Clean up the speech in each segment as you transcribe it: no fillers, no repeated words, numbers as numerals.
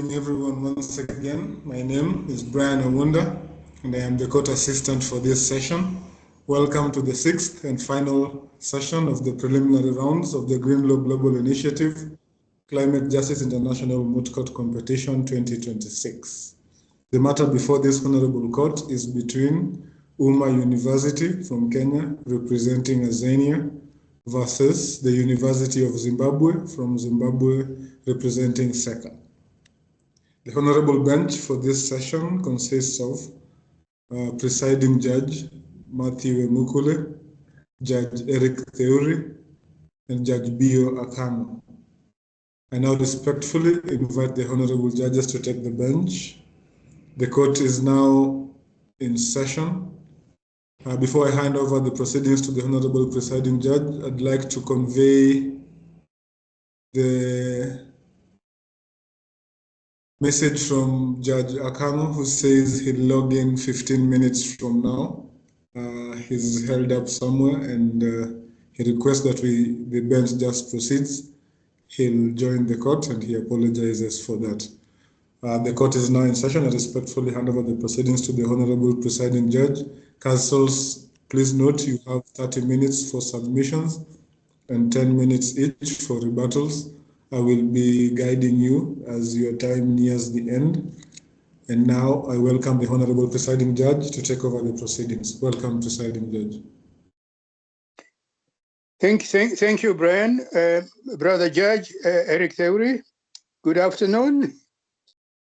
Everyone, once again, my name is Brian Awunda, and I am the court assistant for this session. Welcome to the sixth and final session of the preliminary rounds of the Green Law Global Initiative Climate Justice International Moot Court Competition 2026. The matter before this honorable court is between UMMA University from Kenya, representing Azania, versus the University of Zimbabwe from Zimbabwe, representing SECA. The honorable bench for this session consists of presiding judge Matthew Emukule, Judge Eric Theuri, and Judge Bio Akano. I now respectfully invite the honorable judges to take the bench. The court is now in session. Before I hand over the proceedings to the honorable presiding judge, I'd like to convey the message from Judge Akano, who says he'll log in 15 minutes from now. He's held up somewhere, and he requests that the bench just proceeds. He'll join the court, and he apologizes for that. The court is now in session. I respectfully hand over the proceedings to the honorable presiding judge. Counsels, please note you have 30 minutes for submissions and 10 minutes each for rebuttals. I will be guiding you as your time nears the end. And now I welcome the honorable presiding judge to take over the proceedings. Welcome, presiding judge. Thank you, Brian. Brother Judge Eric Theuri, good afternoon.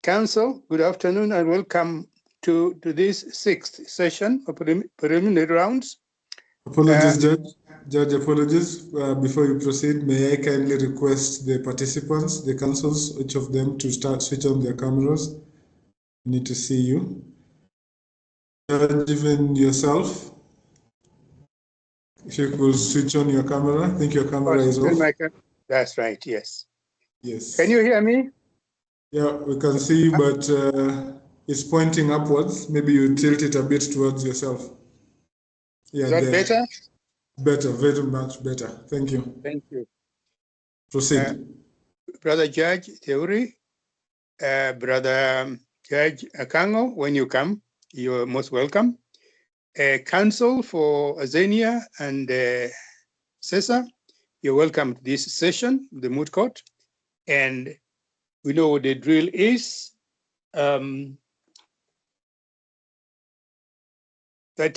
Council, good afternoon, and welcome to this sixth session of preliminary rounds. Apologies, Judge. Judge, apologies. Before you proceed, may I kindly request the participants, the counsels, each of them to start switch on their cameras. I need to see you. Judge, even yourself, if you could switch on your camera. I think your camera is off. That's right, yes. Yes. Can you hear me? Yeah, we can see you, but it's pointing upwards. Maybe you tilt it a bit towards yourself. Yeah, is that there. Better? Better, very much better. Thank you. Thank you. Proceed. Brother Judge Theuri, Brother Judge Akango, when you come, you're most welcome. Counsel for Azania and CESA, you're welcome to this session, the Moot Court. And we know what the drill is. 30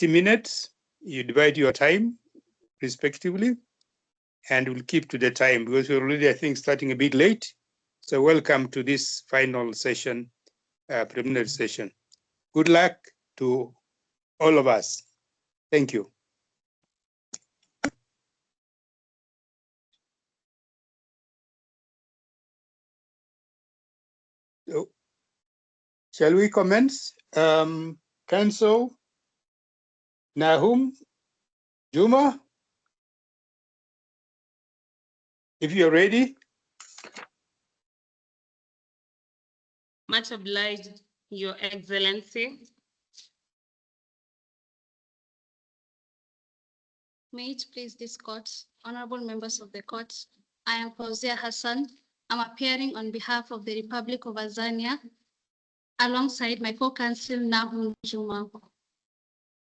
minutes, you divide your time respectively, and we'll keep to the time because we're already, I think, starting a bit late. So welcome to this final session, preliminary session. Good luck to all of us. Thank you. So, shall we commence? Council Nahum Juma, if you're ready. Much obliged, Your Excellency. May it please this court, honorable members of the court, I am Fauzia Hassan. I'm appearing on behalf of the Republic of Azania, alongside my co-counsel Nahum Juma.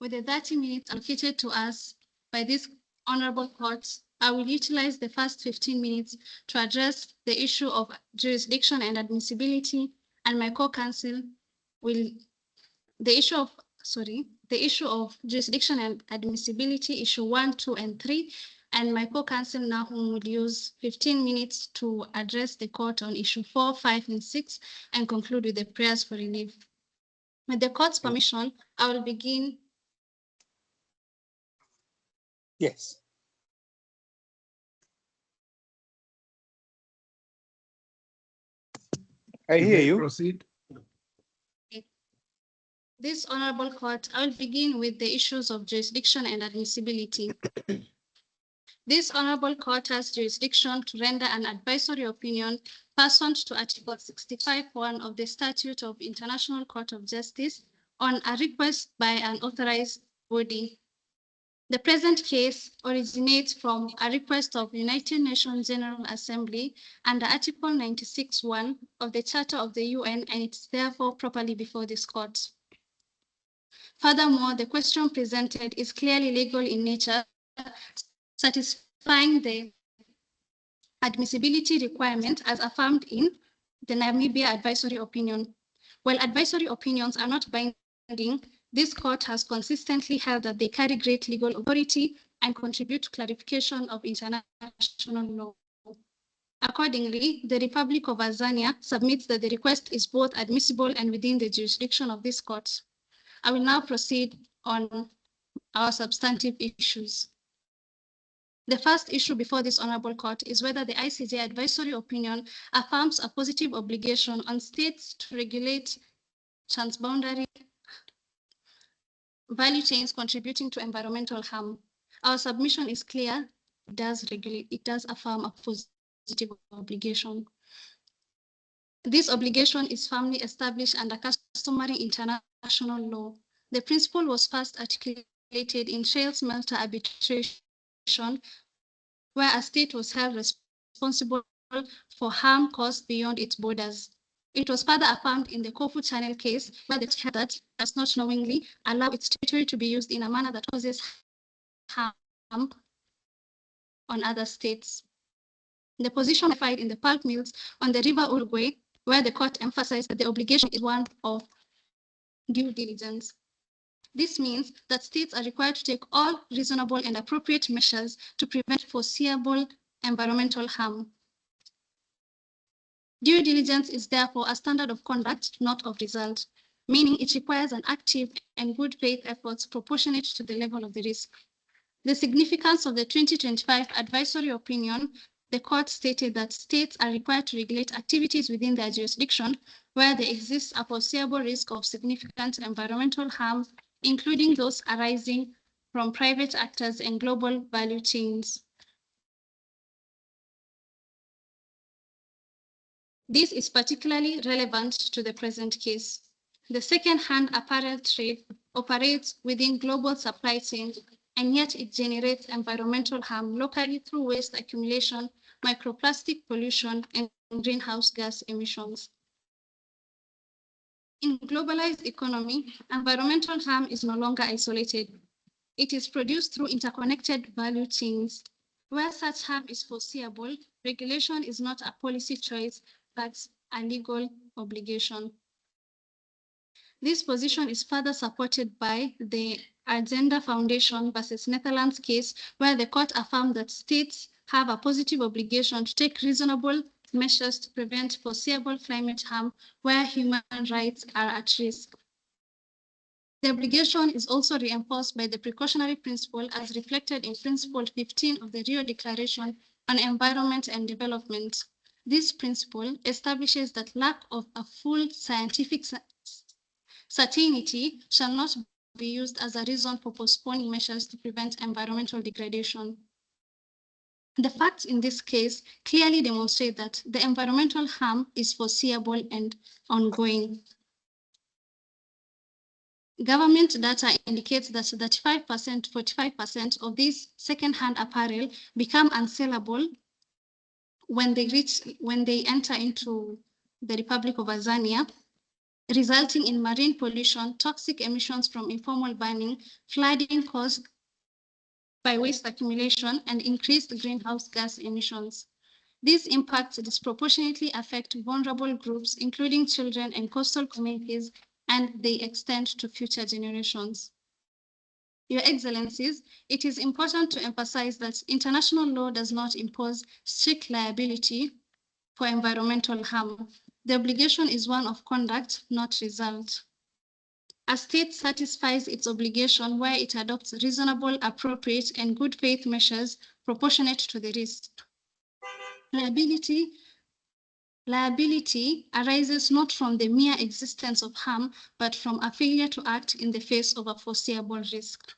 With the 30 minutes allocated to us by this honorable court, I will utilize the first 15 minutes to address the issue of jurisdiction and admissibility, and my co-counsel will the issue of jurisdiction and admissibility, issue 1, 2, and 3, and my co-counsel Nahum will use 15 minutes to address the court on issue 4, 5, and 6, and conclude with the prayers for relief. With the court's permission, I will begin. Yes. I hear you. Proceed. This honorable court, I will begin with the issues of jurisdiction and admissibility. This honorable court has jurisdiction to render an advisory opinion pursuant to Article 65(1) of the Statute of International Court of Justice on a request by an authorized body. The present case originates from a request of United Nations General Assembly under Article 96(1) of the Charter of the UN, and it's therefore properly before this court. Furthermore, the question presented is clearly legal in nature, satisfying the admissibility requirement as affirmed in the Namibia advisory opinion. While advisory opinions are not binding, this court has consistently held that they carry great legal authority and contribute to clarification of international law. Accordingly, the Republic of Tanzania submits that the request is both admissible and within the jurisdiction of this court. I will now proceed on our substantive issues. The first issue before this honorable court is whether the ICJ advisory opinion affirms a positive obligation on states to regulate transboundary value chains contributing to environmental harm. Our submission is clear. It does affirm a positive obligation. This obligation is firmly established under customary international law. The principle was first articulated in shale smelter arbitration, where a state was held responsible for harm caused beyond its borders. It was further affirmed in the Kofu Channel case, where the state that does not knowingly allow its territory to be used in a manner that causes harm on other states. The position applied in the pulp mills on the River Uruguay, where the court emphasized that the obligation is one of due diligence. This means that states are required to take all reasonable and appropriate measures to prevent foreseeable environmental harm. Due diligence is therefore a standard of conduct, not of result, meaning it requires an active and good faith efforts proportionate to the level of the risk. The significance of the 2025 advisory opinion, the court stated that states are required to regulate activities within their jurisdiction where there exists a foreseeable risk of significant environmental harm, including those arising from private actors and global value chains. This is particularly relevant to the present case. The second-hand apparel trade operates within global supply chains, and yet it generates environmental harm locally through waste accumulation, microplastic pollution, and greenhouse gas emissions. In globalized economy, environmental harm is no longer isolated. It is produced through interconnected value chains. Where such harm is foreseeable, regulation is not a policy choice, but a legal obligation. This position is further supported by the Agenda Foundation versus Netherlands case, where the court affirmed that states have a positive obligation to take reasonable measures to prevent foreseeable climate harm where human rights are at risk. The obligation is also reinforced by the precautionary principle as reflected in Principle 15 of the Rio Declaration on Environment and Development. This principle establishes that lack of a full scientific certainty shall not be used as a reason for postponing measures to prevent environmental degradation. The facts in this case clearly demonstrate that the environmental harm is foreseeable and ongoing. Government data indicates that 35% to 45% of these second-hand apparel become unsellable when they enter into the Republic of Tanzania, resulting in marine pollution, toxic emissions from informal burning, flooding caused by waste accumulation, and increased greenhouse gas emissions. These impacts disproportionately affect vulnerable groups, including children and coastal communities, and they extend to future generations. Your Excellencies, it is important to emphasize that international law does not impose strict liability for environmental harm. The obligation is one of conduct, not result. A state satisfies its obligation where it adopts reasonable, appropriate, and good faith measures proportionate to the risk. Liability arises not from the mere existence of harm, but from a failure to act in the face of a foreseeable risk.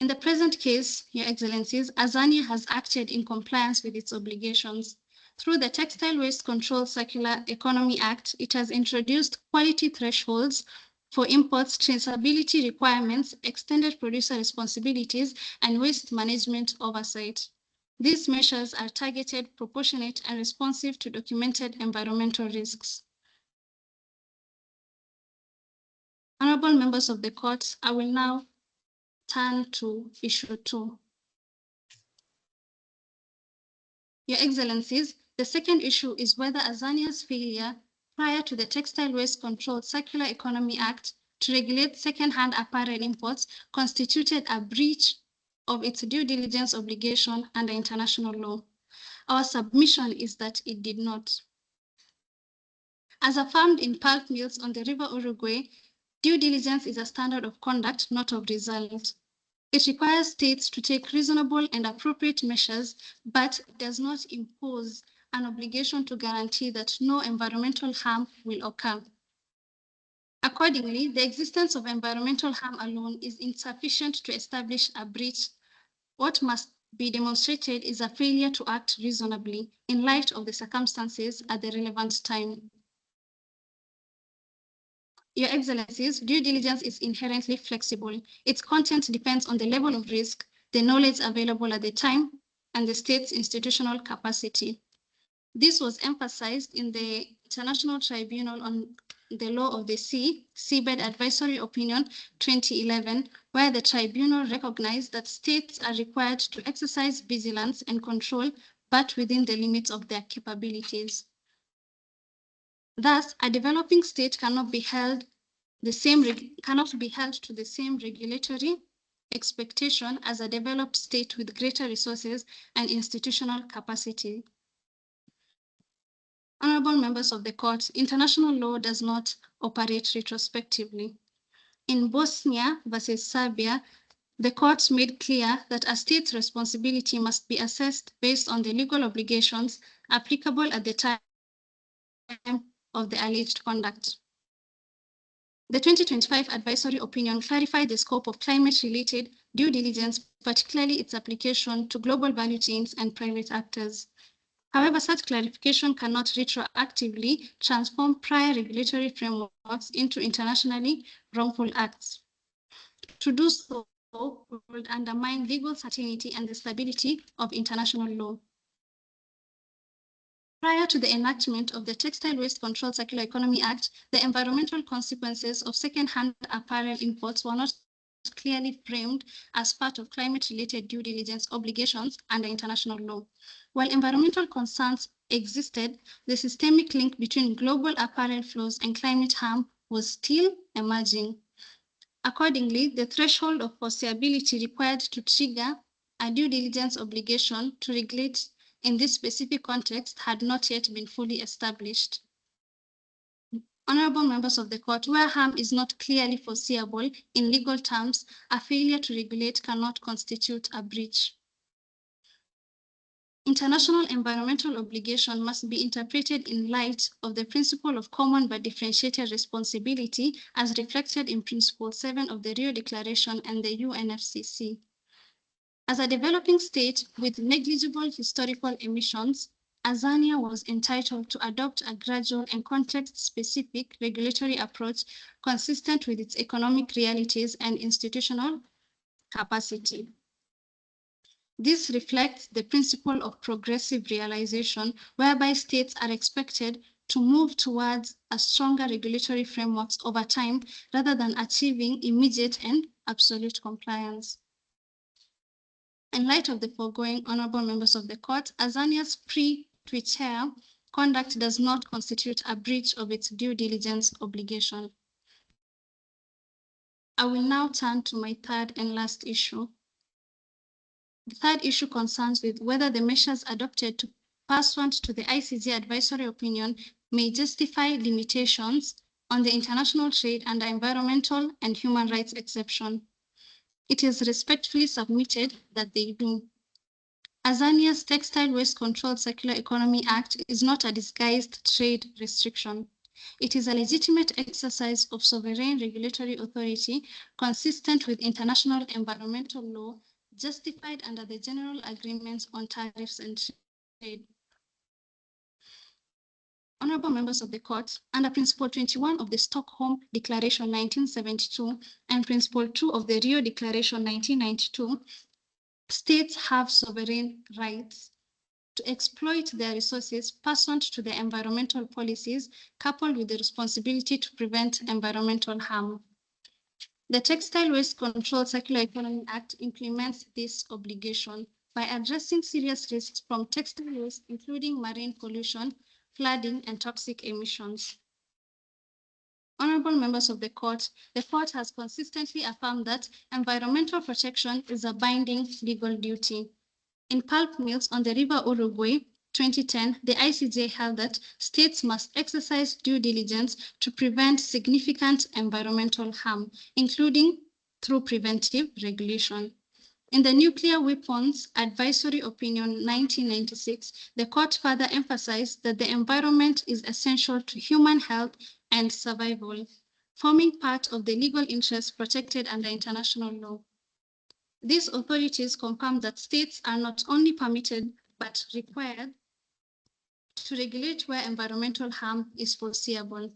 In the present case, Your Excellencies, Tanzania has acted in compliance with its obligations. Through the Textile Waste Control Circular Economy Act, it has introduced quality thresholds for imports, traceability requirements, extended producer responsibilities, and waste management oversight. These measures are targeted, proportionate, and responsive to documented environmental risks. Honorable members of the court, I will now turn to issue 2. Your Excellencies, the second issue is whether Azania's failure prior to the Textile Waste Control Circular Economy Act to regulate second-hand apparel imports constituted a breach of its due diligence obligation under international law. Our submission is that it did not. As affirmed in pulp mills on the River Uruguay, due diligence is a standard of conduct, not of result. It requires states to take reasonable and appropriate measures, but does not impose an obligation to guarantee that no environmental harm will occur. Accordingly, the existence of environmental harm alone is insufficient to establish a breach. What must be demonstrated is a failure to act reasonably in light of the circumstances at the relevant time. Your Excellencies, due diligence is inherently flexible. Its content depends on the level of risk, the knowledge available at the time, and the state's institutional capacity. This was emphasized in the International Tribunal on the Law of the Sea, Seabed Advisory Opinion 2011, where the tribunal recognized that states are required to exercise vigilance and control, but within the limits of their capabilities. Thus, a developing state cannot be held to the same regulatory expectation as a developed state with greater resources and institutional capacity. Honorable members of the court, international law does not operate retrospectively. In Bosnia versus Serbia, the court made clear that a state's responsibility must be assessed based on the legal obligations applicable at the time of the alleged conduct. The 2025 advisory opinion clarified the scope of climate-related due diligence, particularly its application to global value chains and private actors. However, such clarification cannot retroactively transform prior regulatory frameworks into internationally wrongful acts. To do so would undermine legal certainty and the stability of international law. Prior to the enactment of the Textile Waste Control Circular Economy Act, the environmental consequences of second-hand apparel imports were not clearly framed as part of climate-related due diligence obligations under international law. While environmental concerns existed, the systemic link between global apparel flows and climate harm was still emerging. Accordingly, the threshold of foreseeability required to trigger a due diligence obligation to regulate in this specific context had not yet been fully established. Honorable members of the court, where harm is not clearly foreseeable in legal terms, a failure to regulate cannot constitute a breach. International environmental obligation must be interpreted in light of the principle of common but differentiated responsibility as reflected in Principle 7 of the Rio Declaration and the UNFCCC. As a developing state with negligible historical emissions, Azania was entitled to adopt a gradual and context-specific regulatory approach consistent with its economic realities and institutional capacity. This reflects the principle of progressive realization, whereby states are expected to move towards a stronger regulatory frameworks over time rather than achieving immediate and absolute compliance. In light of the foregoing, honorable members of the court, Azania's pre-Twitter conduct does not constitute a breach of its due diligence obligation. I will now turn to my third and last issue. The third issue concerns with whether the measures adopted pursuant to the ICJ advisory opinion may justify limitations on the international trade under environmental and human rights exception. It is respectfully submitted that they do. Azania's Textile Waste Control Circular Economy Act is not a disguised trade restriction. It is a legitimate exercise of sovereign regulatory authority consistent with international environmental law, justified under the General Agreements on Tariffs and Trade. Honorable members of the court, under Principle 21 of the Stockholm Declaration 1972 and Principle 2 of the Rio Declaration 1992, states have sovereign rights to exploit their resources pursuant to their environmental policies, coupled with the responsibility to prevent environmental harm. The Textile Waste Control Circular Economy Act implements this obligation by addressing serious risks from textile waste, including marine pollution, flooding, and toxic emissions. Honorable members of the court has consistently affirmed that environmental protection is a binding legal duty. In pulp mills on the River Uruguay, 2010, the ICJ held that states must exercise due diligence to prevent significant environmental harm, including through preventive regulation. In the Nuclear Weapons Advisory Opinion 1996, the court further emphasized that the environment is essential to human health and survival, forming part of the legal interests protected under international law. These authorities confirm that states are not only permitted but required to regulate where environmental harm is foreseeable.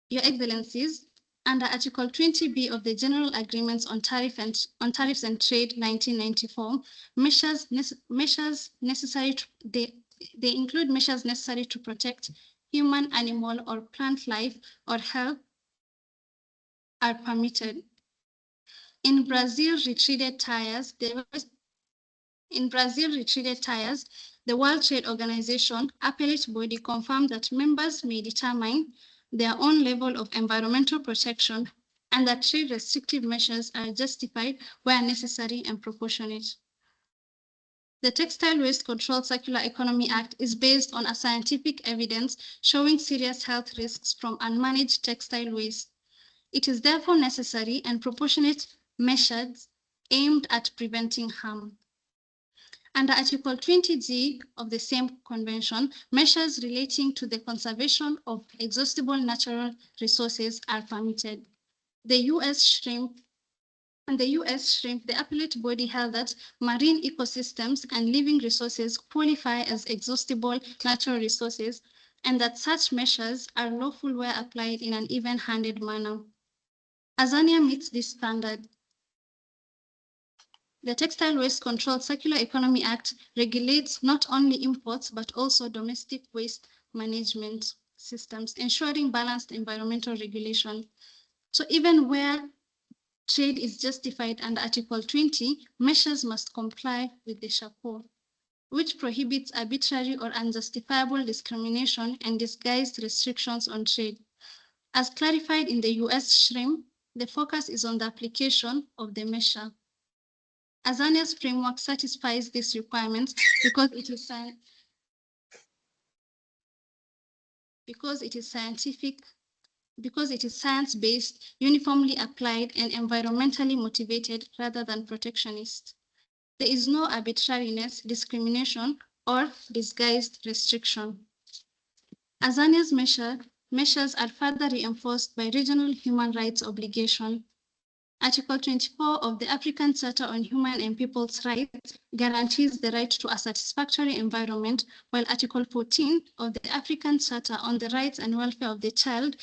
Your Excellencies, under Article 20B of the General Agreements on Tariffs and Trade 1994, they include measures necessary to protect human, animal, or plant life or health are permitted. In Brazil retreated tires, the World Trade Organization appellate body confirmed that members may determine their own level of environmental protection and that trade restrictive measures are justified where necessary and proportionate. The Textile Waste Control Circular Economy Act is based on a scientific evidence showing serious health risks from unmanaged textile waste. It is therefore necessary and proportionate measures aimed at preventing harm. Under Article 20G of the same convention, measures relating to the conservation of exhaustible natural resources are permitted. The U.S. shrimp, the appellate body held that marine ecosystems and living resources qualify as exhaustible natural resources and that such measures are lawful where applied in an even-handed manner. Azania meets this standard. The Textile Waste Control Circular Economy Act regulates not only imports, but also domestic waste management systems, ensuring balanced environmental regulation. So even where trade is justified under Article 20, measures must comply with the SHAPO, which prohibits arbitrary or unjustifiable discrimination and disguised restrictions on trade. As clarified in the U.S. shrimp, the focus is on the application of the measure. Azania's framework satisfies these requirements because it is science-based, uniformly applied, and environmentally motivated rather than protectionist. There is no arbitrariness, discrimination, or disguised restriction. Azania's measures are further reinforced by regional human rights obligation. Article 24 of the African Charter on Human and People's Rights guarantees the right to a satisfactory environment, while Article 14 of the African Charter on the Rights and Welfare of the Child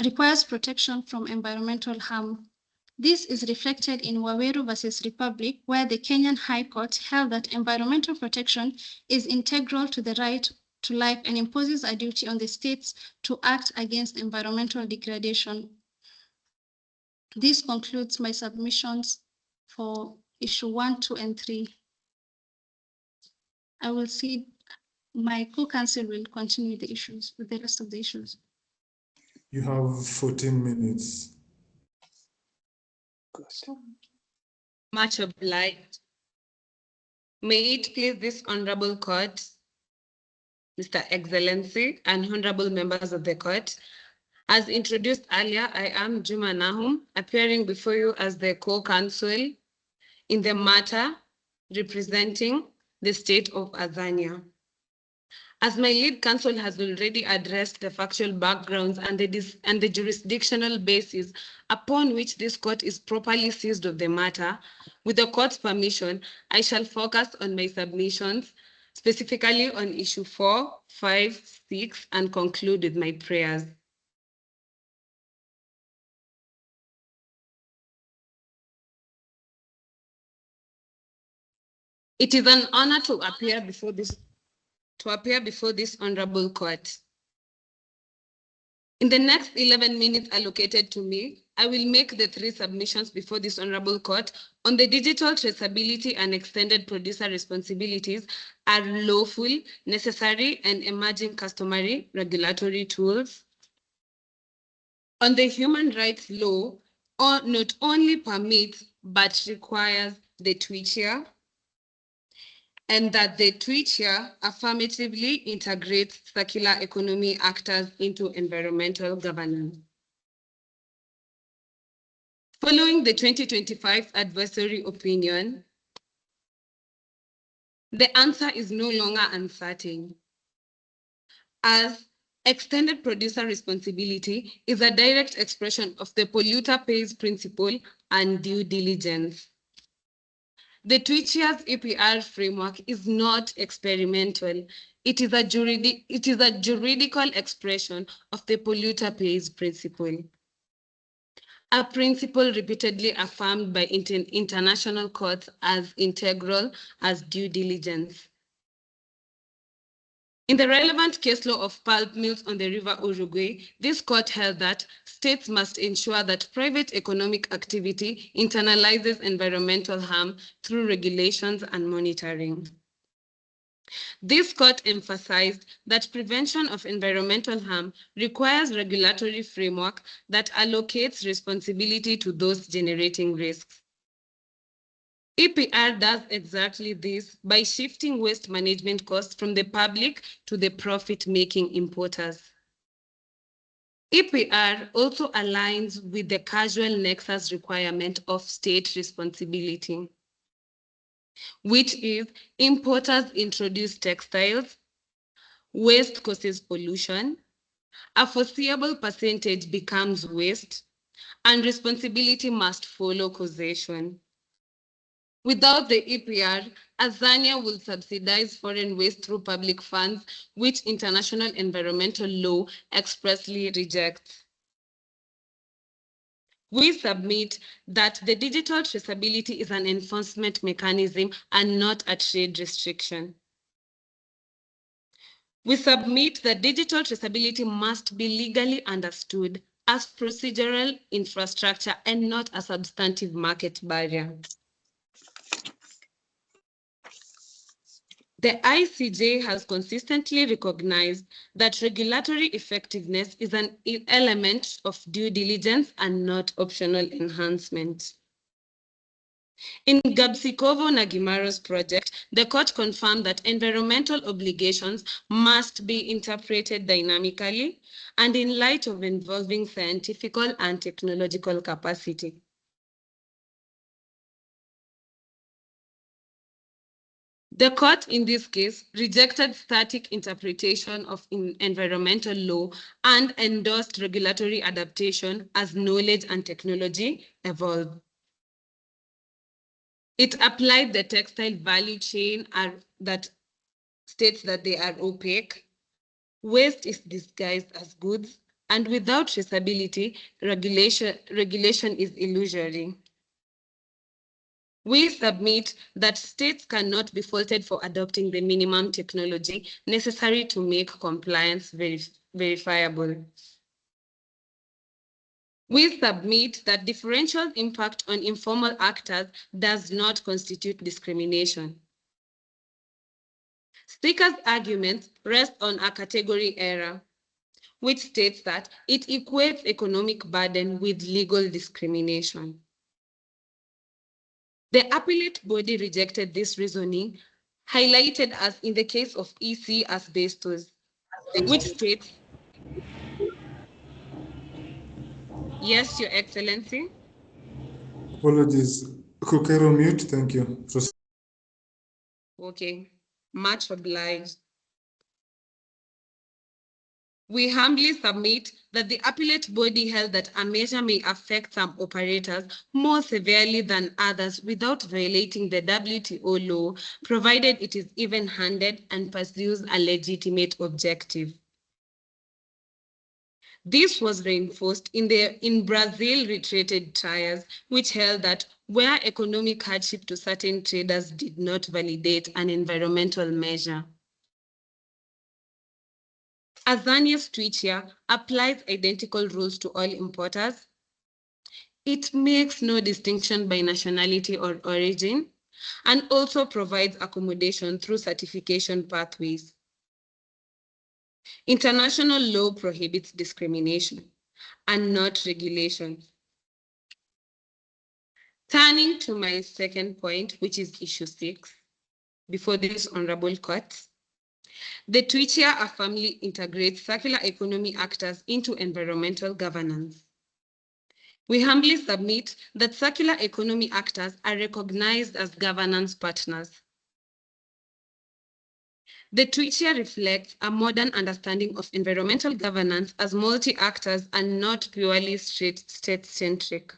requires protection from environmental harm. This is reflected in Waweru versus Republic, where the Kenyan High Court held that environmental protection is integral to the right to life and imposes a duty on the states to act against environmental degradation. This concludes my submissions for issue 1, 2, and 3. I will see my co-counsel will continue the issues with the rest of the issues. You have 14 minutes. Much obliged. May it please this honorable court, Mr. Excellency and honorable members of the court, as introduced earlier, I am Juma Nahum, appearing before you as the co-counsel in the matter representing the state of Azania. As my lead counsel has already addressed the factual backgrounds and the jurisdictional basis upon which this court is properly seized of the matter, with the court's permission, I shall focus on my submissions specifically on issue 4, 5, 6, and conclude with my prayers. It is an honor to appear before this honorable court. In the next 11 minutes allocated to me, I will make the 3 submissions before this honorable court on the digital traceability and extended producer responsibilities are lawful, necessary, and emerging customary regulatory tools. On the human rights law, not only permits, but requires the twitcher, and that the twitcher affirmatively integrates circular economy actors into environmental governance. Following the 2025 advisory opinion, the answer is no longer uncertain, as extended producer responsibility is a direct expression of the polluter pays principle and due diligence. The twitcher's EPR framework is not experimental. It is a juridical expression of the polluter pays principle, a principle repeatedly affirmed by international courts as integral as due diligence. In the relevant case law of pulp mills on the River Uruguay, this court held that states must ensure that private economic activity internalizes environmental harm through regulations and monitoring. This court emphasized that prevention of environmental harm requires regulatory framework that allocates responsibility to those generating risks. EPR does exactly this by shifting waste management costs from the public to the profit-making importers. EPR also aligns with the causal nexus requirement of state responsibility, which is importers introduce textiles, waste causes pollution, a foreseeable percentage becomes waste, and responsibility must follow causation. Without the EPR, Azania will subsidize foreign waste through public funds, which international environmental law expressly rejects. We submit that the digital traceability is an enforcement mechanism and not a trade restriction. We submit that digital traceability must be legally understood as procedural infrastructure and not a substantive market barrier. The ICJ has consistently recognized that regulatory effectiveness is an element of due diligence and not optional enhancement. In Gabsikovo-Nagimaro's project, the court confirmed that environmental obligations must be interpreted dynamically and in light of evolving scientific and technological capacity. The court in this case rejected static interpretation of environmental law and endorsed regulatory adaptation as knowledge and technology evolve. It applied the textile value chain that states that they are opaque. Waste is disguised as goods, and without traceability, regulation is illusory. We submit that states cannot be faulted for adopting the minimum technology necessary to make compliance verifiable. We submit that differential impact on informal actors does not constitute discrimination. Speaker's arguments rest on a category error, which states that it equates economic burden with legal discrimination. The appellate body rejected this reasoning, highlighted as in the case of EC asbestos, which states, yes, Your Excellency. Apologies. Kokero mute, thank you. Okay, much obliged. We humbly submit that the appellate body held that a measure may affect some operators more severely than others without violating the WTO law, provided it is even-handed and pursues a legitimate objective. This was reinforced in Brazil reiterated trials, which held that where economic hardship to certain traders did not validate an environmental measure. Azania's Twitchia applies identical rules to all importers. It makes no distinction by nationality or origin, and also provides accommodation through certification pathways. International law prohibits discrimination and not regulation. Turning to my second point, which is issue 6, before this honorable court, the Twitchia firmly integrates circular economy actors into environmental governance. We humbly submit that circular economy actors are recognized as governance partners. The Twitchia reflects a modern understanding of environmental governance as multi-actors and not purely state-centric.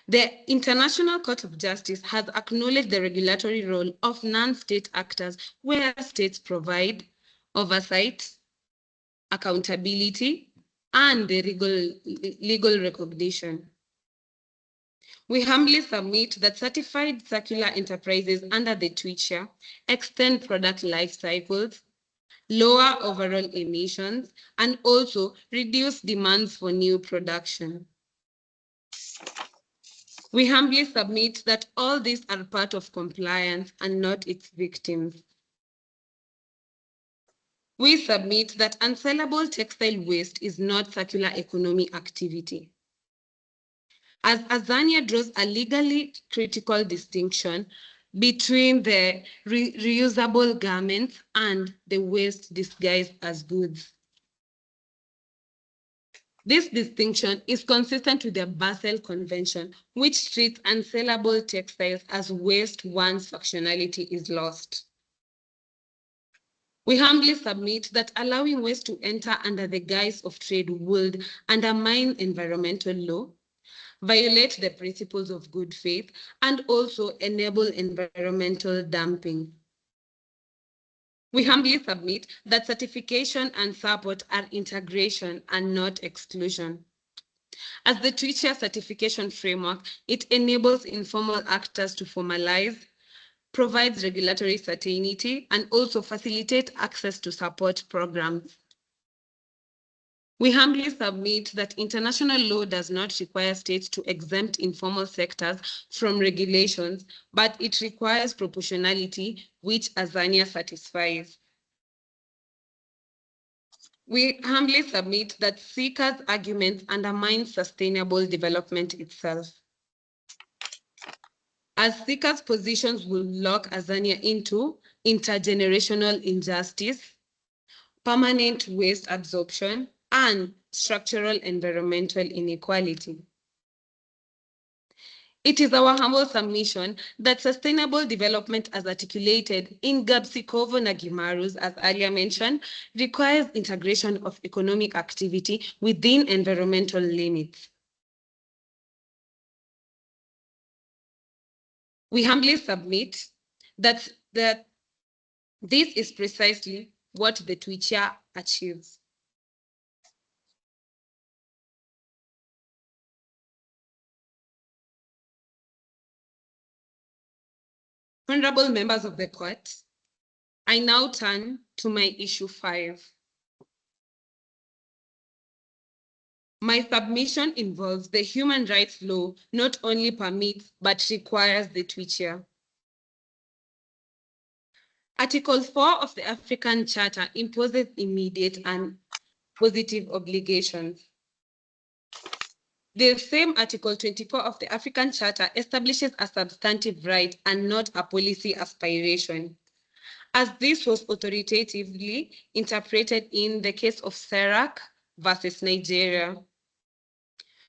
The International Court of Justice has acknowledged the regulatory role of non-state actors where states provide oversight, accountability, and the legal recognition. We humbly submit that certified circular enterprises under the Twitchia extend product life cycles, lower overall emissions, and also reduce demands for new production. We humbly submit that all these are part of compliance and not its victims. We submit that unsellable textile waste is not circular economy activity. As Azania draws a legally critical distinction between the reusable garments and the waste disguised as goods. This distinction is consistent with the Basel Convention, which treats unsellable textiles as waste once functionality is lost. We humbly submit that allowing waste to enter under the guise of trade would undermine environmental law, violate the principles of good faith, and also enable environmental dumping. We humbly submit that certification and support are integration and not exclusion. As the Twitchia certification framework, it enables informal actors to formalize, provides regulatory certainty, and also facilitate access to support programs. We humbly submit that international law does not require states to exempt informal sectors from regulations, but it requires proportionality, which Azania satisfies. We humbly submit that seekers' arguments undermine sustainable development itself. As seekers' positions will lock Azania into intergenerational injustice, permanent waste absorption, and structural environmental inequality. It is our humble submission that sustainable development as articulated in Gabsikovo Nagimaru's, as earlier mentioned, requires integration of economic activity within environmental limits. We humbly submit that this is precisely what the Twitchia achieves. Honorable members of the court, I now turn to my issue 5. My submission involves the human rights law not only permits, but requires the Twitchia. Article 4 of the African Charter imposes immediate and positive obligations. The same Article 24 of the African Charter establishes a substantive right and not a policy aspiration, as this was authoritatively interpreted in the case of Serac versus Nigeria.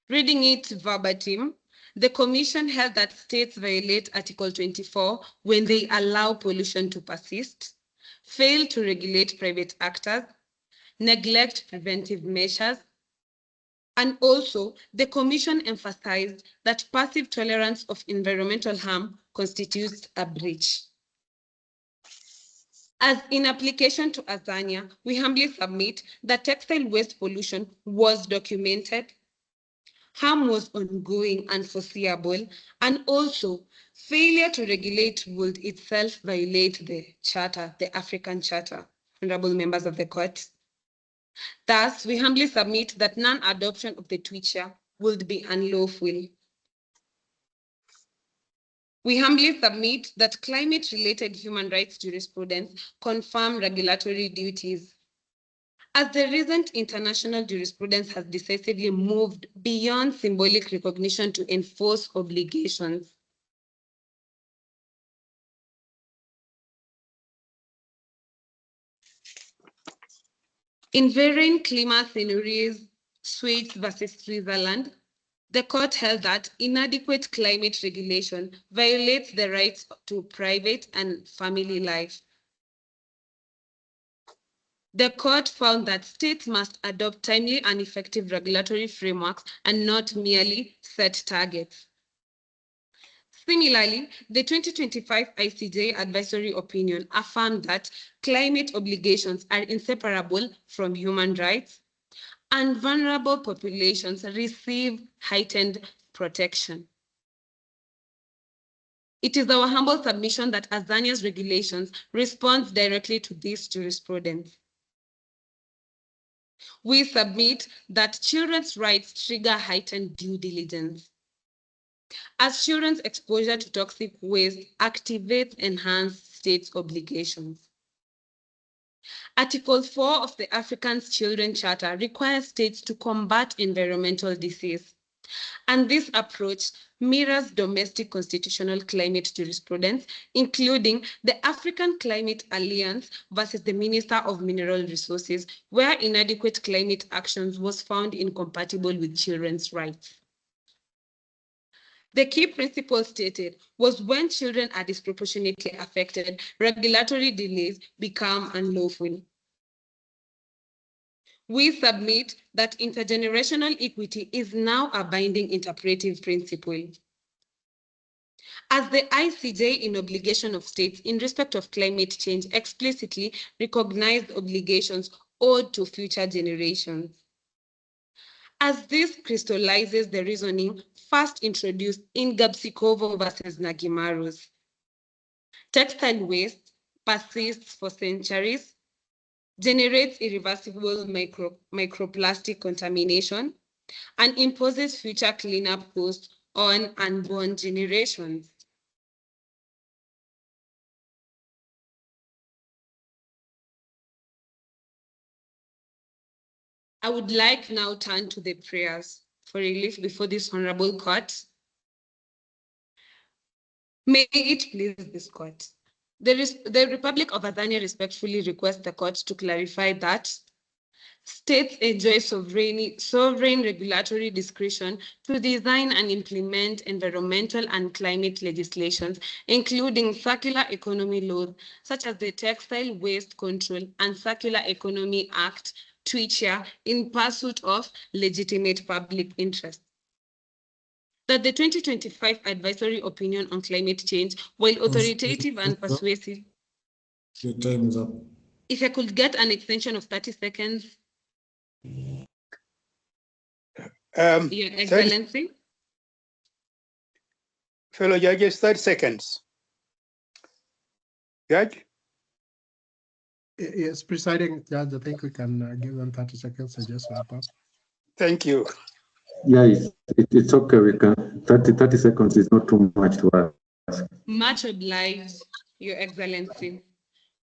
Reading it verbatim, the Commission held that states violate Article 24 when they allow pollution to persist, fail to regulate private actors, neglect preventive measures, and also the Commission emphasized that passive tolerance of environmental harm constitutes a breach. As in application to Azania, we humbly submit that textile waste pollution was documented, harm was ongoing and foreseeable, and also failure to regulate would itself violate the Charter, the African Charter, honorable members of the court. Thus, we humbly submit that non-adoption of the TWICHA would be unlawful. We humbly submit that climate-related human rights jurisprudence confirm regulatory duties. As the recent international jurisprudence has decisively moved beyond symbolic recognition to enforce obligations. In varying climate scenarios, Sweden versus Switzerland, the court held that inadequate climate regulation violates the rights to private and family life. The court found that states must adopt timely and effective regulatory frameworks and not merely set targets. Similarly, the 2025 ICJ advisory opinion affirmed that climate obligations are inseparable from human rights and vulnerable populations receive heightened protection. It is our humble submission that Azania's regulations respond directly to this jurisprudence. We submit that children's rights trigger heightened due diligence, as children's exposure to toxic waste activates enhanced states' obligations. Article 4 of the African Children's Charter requires states to combat environmental disease, and this approach mirrors domestic constitutional climate jurisprudence, including the African Climate Alliance versus the Minister of Mineral Resources, where inadequate climate actions was found incompatible with children's rights. The key principle stated was when children are disproportionately affected, regulatory delays become unlawful. We submit that intergenerational equity is now a binding interpretive principle. As the ICJ in obligation of states in respect of climate change explicitly recognized obligations owed to future generations. As this crystallizes the reasoning first introduced in Gabsikovo versus Nagimarus. Textile waste persists for centuries, generates irreversible microplastic contamination, and imposes future cleanup costs on unborn generations. I would like now turn to the prayers for relief before this honorable court. May it please this court. The Republic of Azania respectfully requests the court to clarify that states enjoy sovereign regulatory discretion to design and implement environmental and climate legislations, including circular economy laws, such as the Textile Waste Control and Circular Economy Act, TWICHA, in pursuit of legitimate public interest. That the 2025 advisory opinion on climate change, while authoritative and persuasive. Your time is up. If I could get an extension of 30 seconds. Your Excellency. Fellow judges, 30 seconds. Judge? Yes, presiding judge, I think we can give them 30 seconds to just wrap up. Thank you. Yeah, it's okay. We can 30 seconds is not too much to ask. Much obliged, Your Excellency.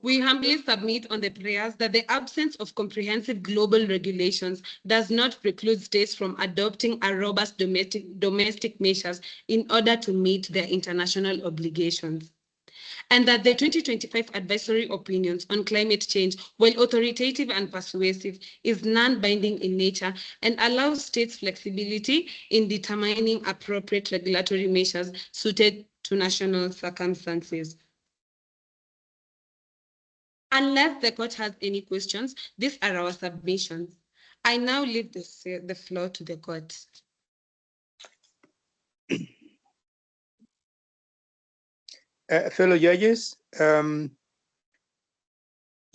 We humbly submit on the prayers that the absence of comprehensive global regulations does not preclude states from adopting a robust domestic measures in order to meet their international obligations. And that the 2025 advisory opinions on climate change, while authoritative and persuasive, is non-binding in nature and allows states flexibility in determining appropriate regulatory measures suited to national circumstances. Unless the court has any questions, these are our submissions. I now leave the floor to the court. Fellow judges, Judge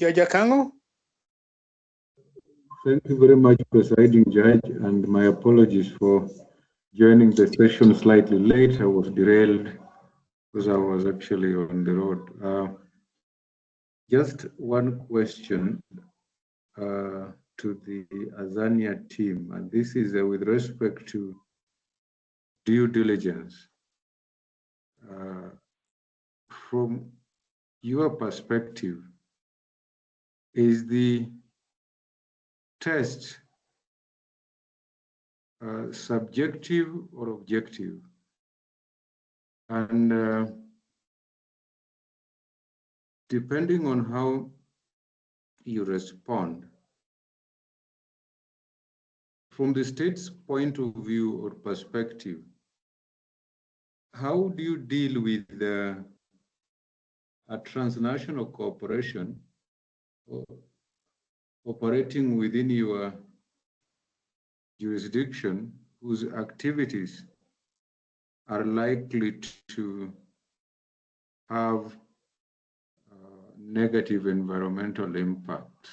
Akango? Thank you very much, Presiding Judge, and my apologies for joining the session slightly late. I was derailed because I was actually on the road. Just one question to the Azania team, and this is with respect to due diligence. From your perspective, is the test subjective or objective? And depending on how you respond, from the state's point of view or perspective, how do you deal with a transnational corporation operating within your jurisdiction whose activities are likely to have negative environmental impact?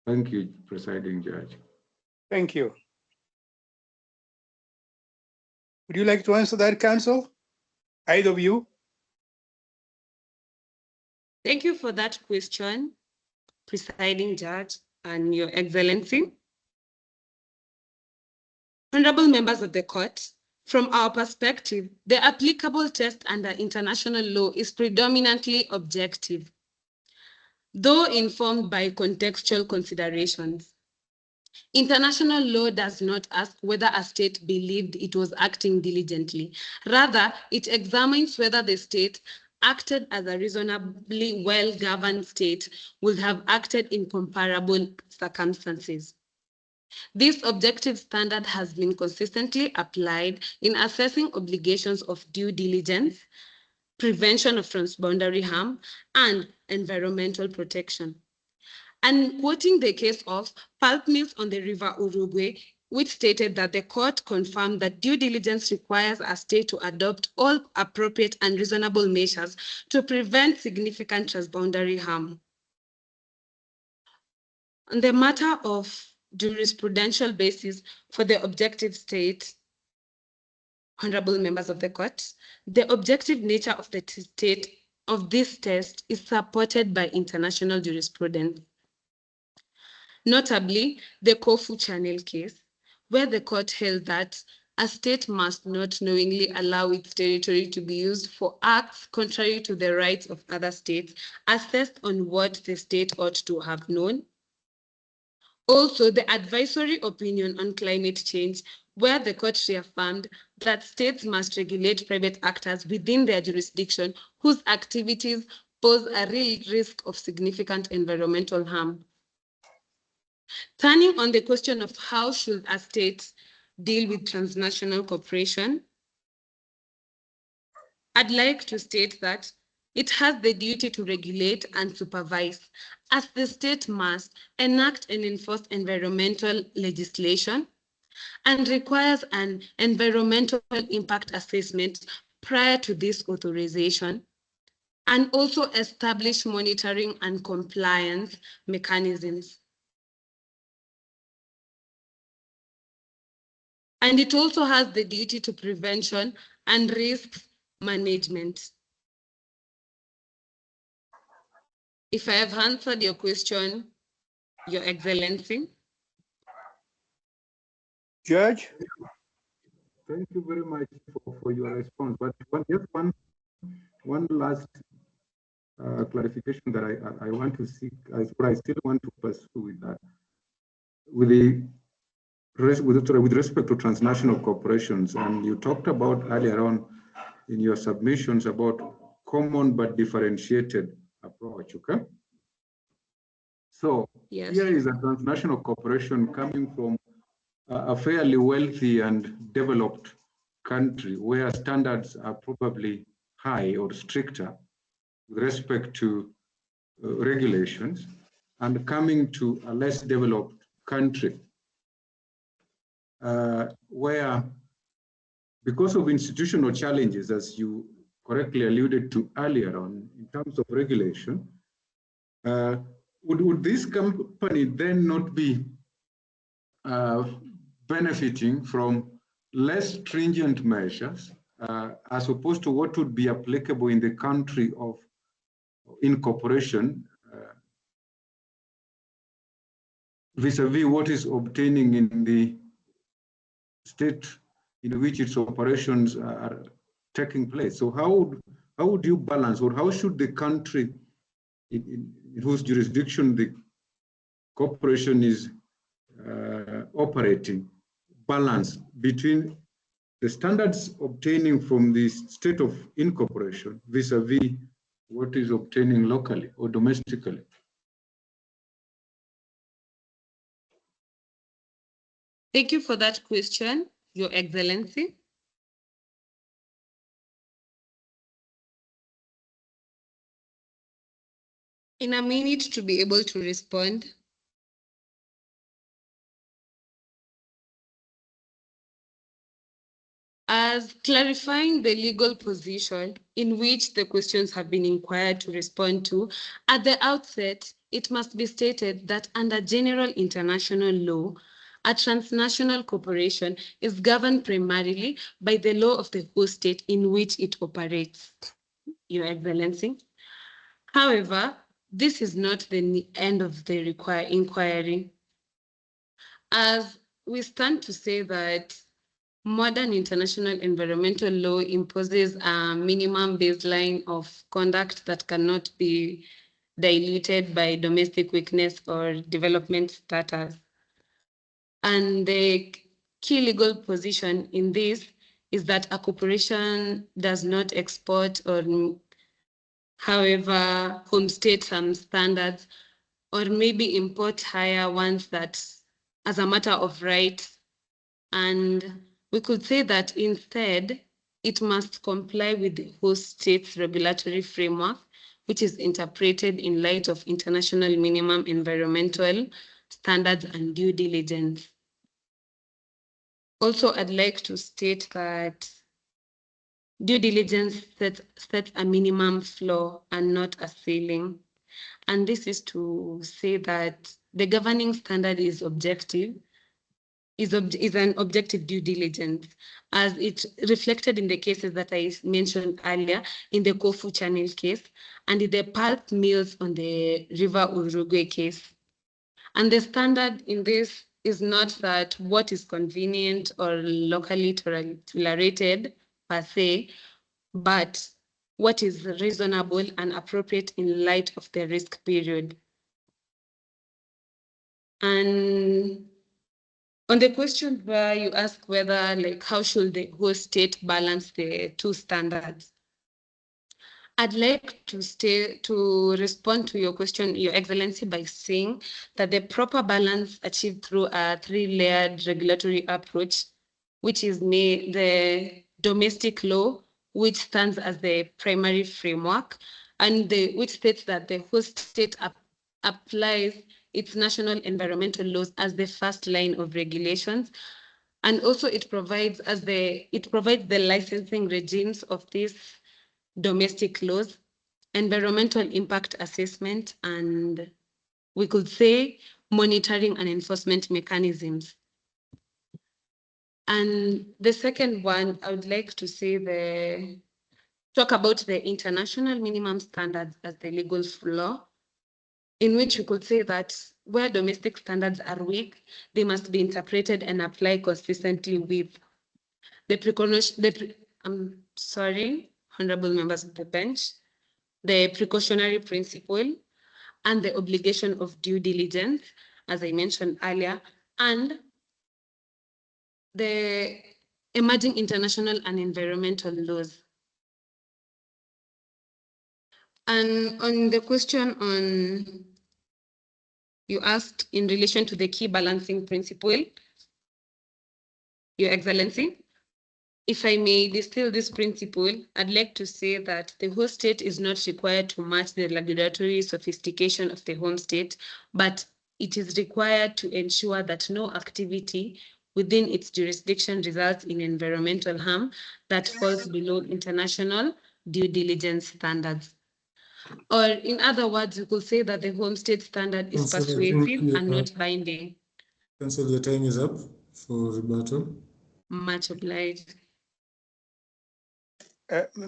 Thank you, Presiding Judge. Thank you. Would you like to answer that, counsel? Either of you? Thank you for that question, Presiding Judge and Your Excellency. Honorable members of the court, from our perspective, the applicable test under international law is predominantly objective, though informed by contextual considerations. International law does not ask whether a state believed it was acting diligently. Rather, it examines whether the state acted as a reasonably well-governed state would have acted in comparable circumstances. This objective standard has been consistently applied in assessing obligations of due diligence, prevention of transboundary harm, and environmental protection. And quoting the case of pulp mills on the River Uruguay, which stated that the court confirmed that due diligence requires a state to adopt all appropriate and reasonable measures to prevent significant transboundary harm. On the matter of jurisprudential basis for the objective state, honorable members of the court, the objective nature of the state of this test is supported by international jurisprudence. Notably, the Kofu Channel case, where the court held that a state must not knowingly allow its territory to be used for acts contrary to the rights of other states, assessed on what the state ought to have known. Also, the advisory opinion on climate change, where the court reaffirmed that states must regulate private actors within their jurisdiction whose activities pose a real risk of significant environmental harm. Turning on the question of how should a state deal with transnational cooperation, I'd like to state that it has the duty to regulate and supervise, as the state must enact and enforce environmental legislation and requires an environmental impact assessment prior to this authorization, and also establish monitoring and compliance mechanisms. And it also has the duty to prevention and risk management. If I have answered your question, Your Excellency. Judge? Thank you very much for your response. But just one last clarification that I want to seek, I still want to pursue with that. With respect to transnational corporations, and you talked about earlier on in your submissions about common but differentiated approach, okay? So yes. Here is a transnational corporation coming from a fairly wealthy and developed country where standards are probably high or stricter with respect to regulations and coming to a less developed country where, because of institutional challenges, as you correctly alluded to earlier on, in terms of regulation, would this company then not be benefiting from less stringent measures as opposed to what would be applicable in the country of incorporation vis-a-vis what is obtaining in the state in which its operations are taking place? So how would you balance, or how should the country in whose jurisdiction the corporation is operating balance between the standards obtaining from the state of incorporation vis-a-vis what is obtaining locally or domestically? Thank you for that question, Your Excellency. In a minute to be able to respond. As clarifying the legal position in which the questions have been inquired to respond to, at the outset, it must be stated that under general international law, a transnational corporation is governed primarily by the law of the host state in which it operates, Your Excellency. However, this is not the end of the inquiry, as we stand to say that modern international environmental law imposes a minimum baseline of conduct that cannot be diluted by domestic weakness or development status. And the key legal position in this is that a corporation does not export or, however, homestate some standards, or maybe import higher ones that as a matter of right. And we could say that instead, it must comply with the host state's regulatory framework, which is interpreted in light of international minimum environmental standards and due diligence. Also, I'd like to state that due diligence sets a minimum floor and not a ceiling. And this is to say that the governing standard is objective, is an objective due diligence, as it reflected in the cases that I mentioned earlier, in the Kofu Channel case, and in the pulp mills on the River Uruguay case. And the standard in this is not that what is convenient or locally tolerated per se, but what is reasonable and appropriate in light of the risk period. And on the question where you ask whether, like, how should the host state balance the two standards? I'd like to respond to your question, Your Excellency, by saying that the proper balance achieved through a three-layered regulatory approach, which is the domestic law, which stands as the primary framework, and which states that the host state applies its national environmental laws as the first line of regulations. And also it provides the licensing regimes of these domestic laws, environmental impact assessment, and we could say monitoring and enforcement mechanisms. And the second one, I would like to say talk about the international minimum standards as the legal floor, in which we could say that where domestic standards are weak, they must be interpreted and applied consistently with honorable members of the bench, the precautionary principle and the obligation of due diligence, as I mentioned earlier, and the emerging international and environmental laws. And on the question you asked in relation to the key balancing principle, Your Excellency, If I may distill this principle, I'd like to say that the host state is not required to match the regulatory sophistication of the home state, but it is required to ensure that no activity within its jurisdiction results in environmental harm that falls below international due diligence standards. Or in other words, you could say that the home state standard is persuasive and not binding. Council, your time is up for rebuttal. Much obliged.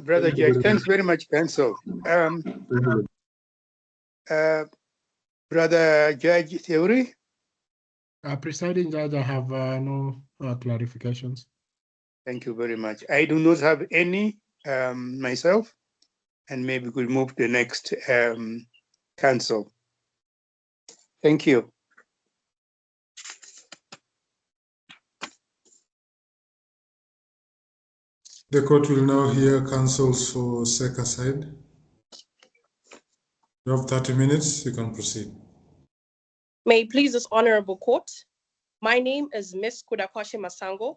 Brother Judge, thanks very much, Council. Brother Judge Theory? Presiding Judge, I have no clarifications. Thank you very much. I do not have any myself, and maybe we could move to the next Council. Thank you. The court will now hear counsels for SECA side. You have 30 minutes, you can proceed. May it please this honorable court. My name is Ms. Kudakwashe Masango,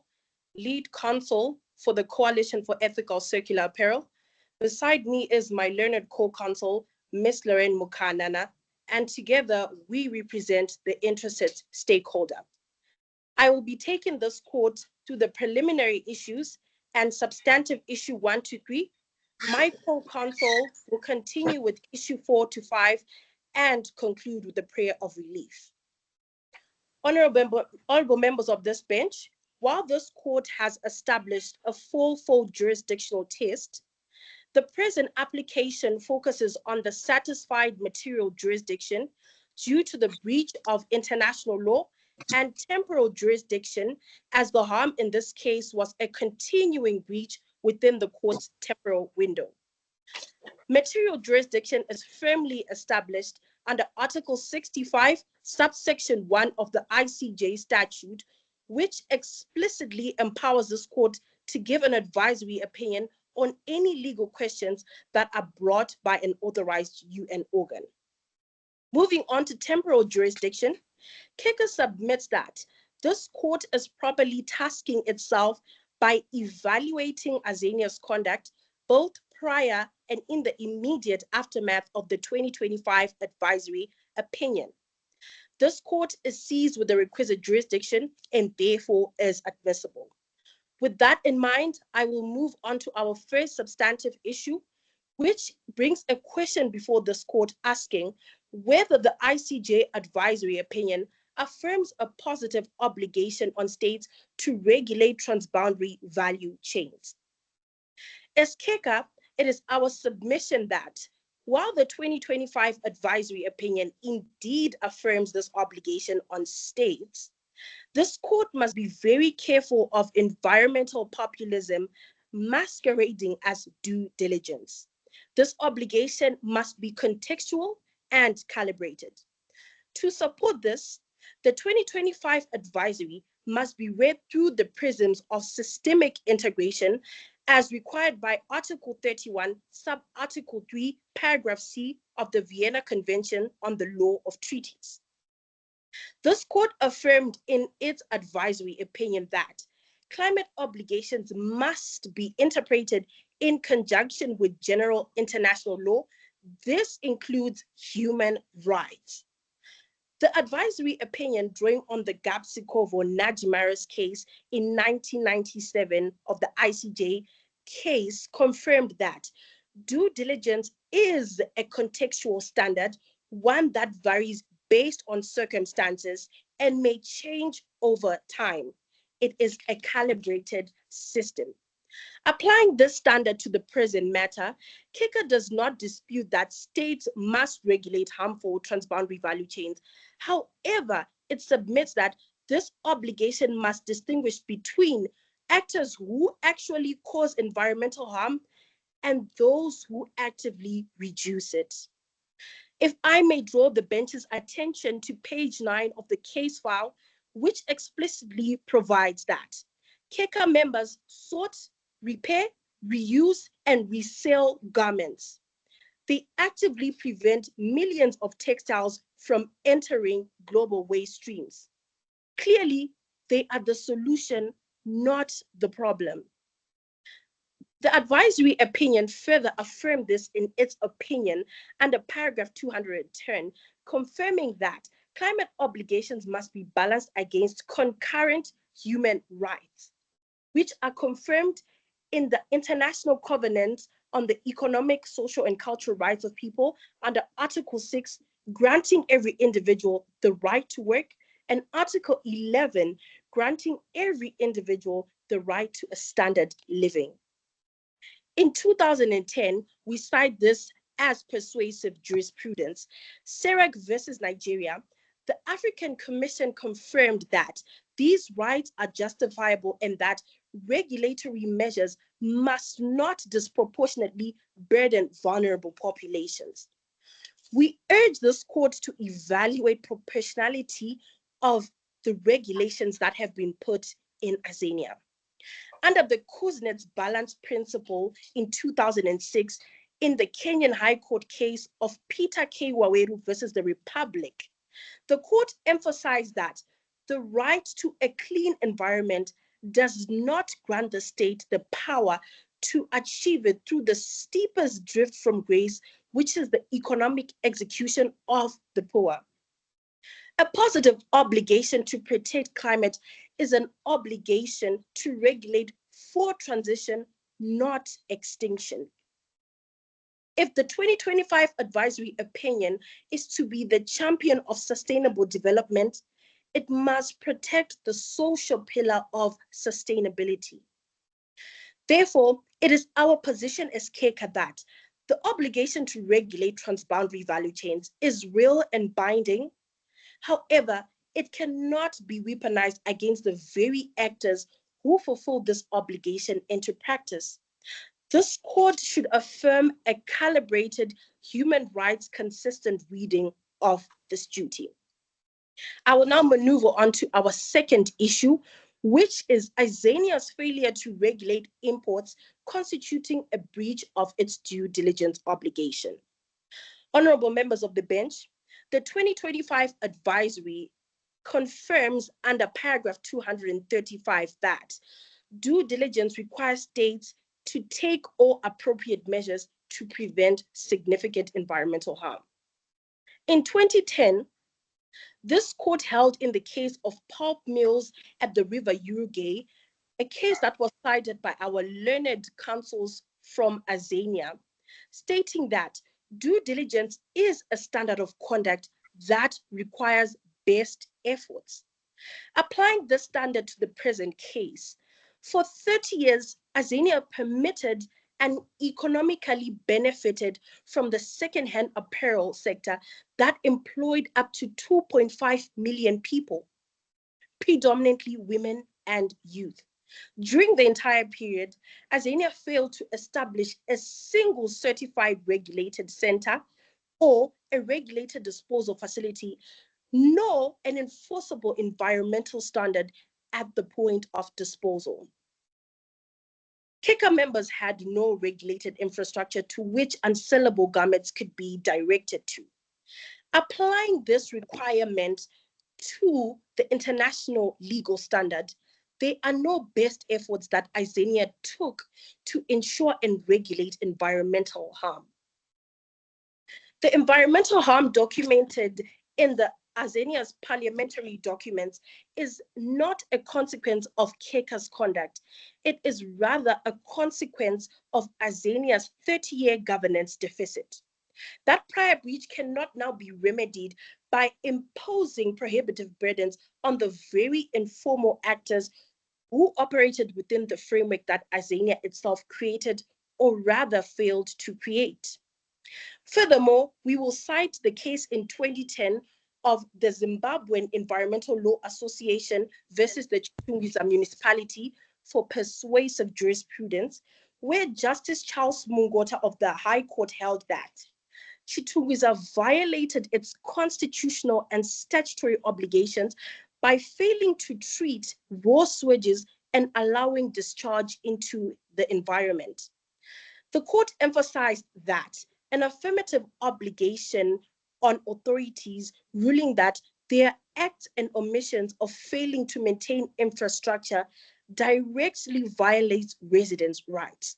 lead counsel for the Coalition for Ethical Circular Apparel. Beside me is my learned co-counsel, Ms. Lorraine Mukanana, and together we represent the interested stakeholder. I will be taking this court to the preliminary issues and substantive issue 1 to 3. My co-counsel will continue with issue 4 to 5 and conclude with the prayer of relief. Honorable members of this bench, while this court has established a fourfold jurisdictional test, the present application focuses on the satisfied material jurisdiction due to the breach of international law and temporal jurisdiction, as the harm in this case was a continuing breach within the court's temporal window. Material jurisdiction is firmly established under Article 65, subsection 1 of the ICJ statute, which explicitly empowers this court to give an advisory opinion on any legal questions that are brought by an authorized UN organ. Moving on to temporal jurisdiction, KICA submits that this court is properly tasking itself by evaluating Azania's conduct both prior and in the immediate aftermath of the 2025 advisory opinion. This court is seized with the requisite jurisdiction and therefore is admissible. With that in mind, I will move on to our first substantive issue, which brings a question before this court asking whether the ICJ advisory opinion affirms a positive obligation on states to regulate transboundary value chains. As KECA, it is our submission that while the 2025 advisory opinion indeed affirms this obligation on states, this court must be very careful of environmental populism masquerading as due diligence. This obligation must be contextual and calibrated. To support this, the 2025 advisory must be read through the prisms of systemic integration as required by Article 31, Sub-Article 3, Paragraph C of the Vienna Convention on the Law of Treaties. This court affirmed in its advisory opinion that climate obligations must be interpreted in conjunction with general international law. This includes human rights. The advisory opinion drawing on the Gabsikovo-Najimaris case in 1997 of the ICJ case confirmed that due diligence is a contextual standard, one that varies based on circumstances and may change over time. It is a calibrated system. Applying this standard to the present matter, KICA does not dispute that states must regulate harmful transboundary value chains. However, it submits that this obligation must distinguish between actors who actually cause environmental harm and those who actively reduce it. If I may draw the bench's attention to page 9 of the case file, which explicitly provides that KECA members sought, repair, reuse, and resell garments. They actively prevent millions of textiles from entering global waste streams. Clearly, they are the solution, not the problem. The advisory opinion further affirmed this in its opinion under paragraph 210, confirming that climate obligations must be balanced against concurrent human rights, which are confirmed in the International Covenant on the Economic, Social, and Cultural Rights of People under Article 6, granting every individual the right to work, and Article 11, granting every individual the right to a standard living. In 2010, we cite this as persuasive jurisprudence. SERAG versus Nigeria, the African Commission confirmed that these rights are justifiable and that regulatory measures must not disproportionately burden vulnerable populations. We urge this court to evaluate proportionality of the regulations that have been put in Azania. Under the Kuznets balance principle in 2006, in the Kenyan High Court case of Peter K. Waweru versus the Republic, the court emphasized that the right to a clean environment does not grant the state the power to achieve it through the steepest drift from grace, which is the economic execution of the poor. A positive obligation to protect climate is an obligation to regulate for transition, not extinction. If the 2025 advisory opinion is to be the champion of sustainable development, it must protect the social pillar of sustainability. Therefore, it is our position as KECA that the obligation to regulate transboundary value chains is real and binding. However, it cannot be weaponized against the very actors who fulfill this obligation into practice. This court should affirm a calibrated human rights consistent reading of this duty. I will now maneuver on to our second issue, which is Azania's failure to regulate imports constituting a breach of its due diligence obligation. Honorable members of the bench, the 2025 advisory confirms under paragraph 235 that due diligence requires states to take all appropriate measures to prevent significant environmental harm. In 2010, this court held in the case of pulp mills at the River Uruguay, a case that was cited by our learned counsels from Azania, stating that due diligence is a standard of conduct that requires best efforts. Applying this standard to the present case, for 30 years, Azania permitted and economically benefited from the second-hand apparel sector that employed up to 2.5 million people, predominantly women and youth. During the entire period, Azania failed to establish a single certified regulated center or a regulated disposal facility, nor an enforceable environmental standard at the point of disposal. KECA members had no regulated infrastructure to which unsellable garments could be directed to. Applying this requirement to the international legal standard, there are no best efforts that Azania took to ensure and regulate environmental harm. The environmental harm documented in the Azania's parliamentary documents is not a consequence of KECA's conduct. It is rather a consequence of Azania's 30-year governance deficit. That prior breach cannot now be remedied by imposing prohibitive burdens on the very informal actors who operated within the framework that Azania itself created, or rather failed to create. Furthermore, we will cite the case in 2010 of the Zimbabwean Environmental Law Association versus the Chitungwiza municipality for persuasive jurisprudence, where Justice Charles Mungota of the High Court held that Chitungwiza violated its constitutional and statutory obligations by failing to treat raw sewages and allowing discharge into the environment. The court emphasized that an affirmative obligation on authorities, ruling that their acts and omissions of failing to maintain infrastructure directly violates residents' rights.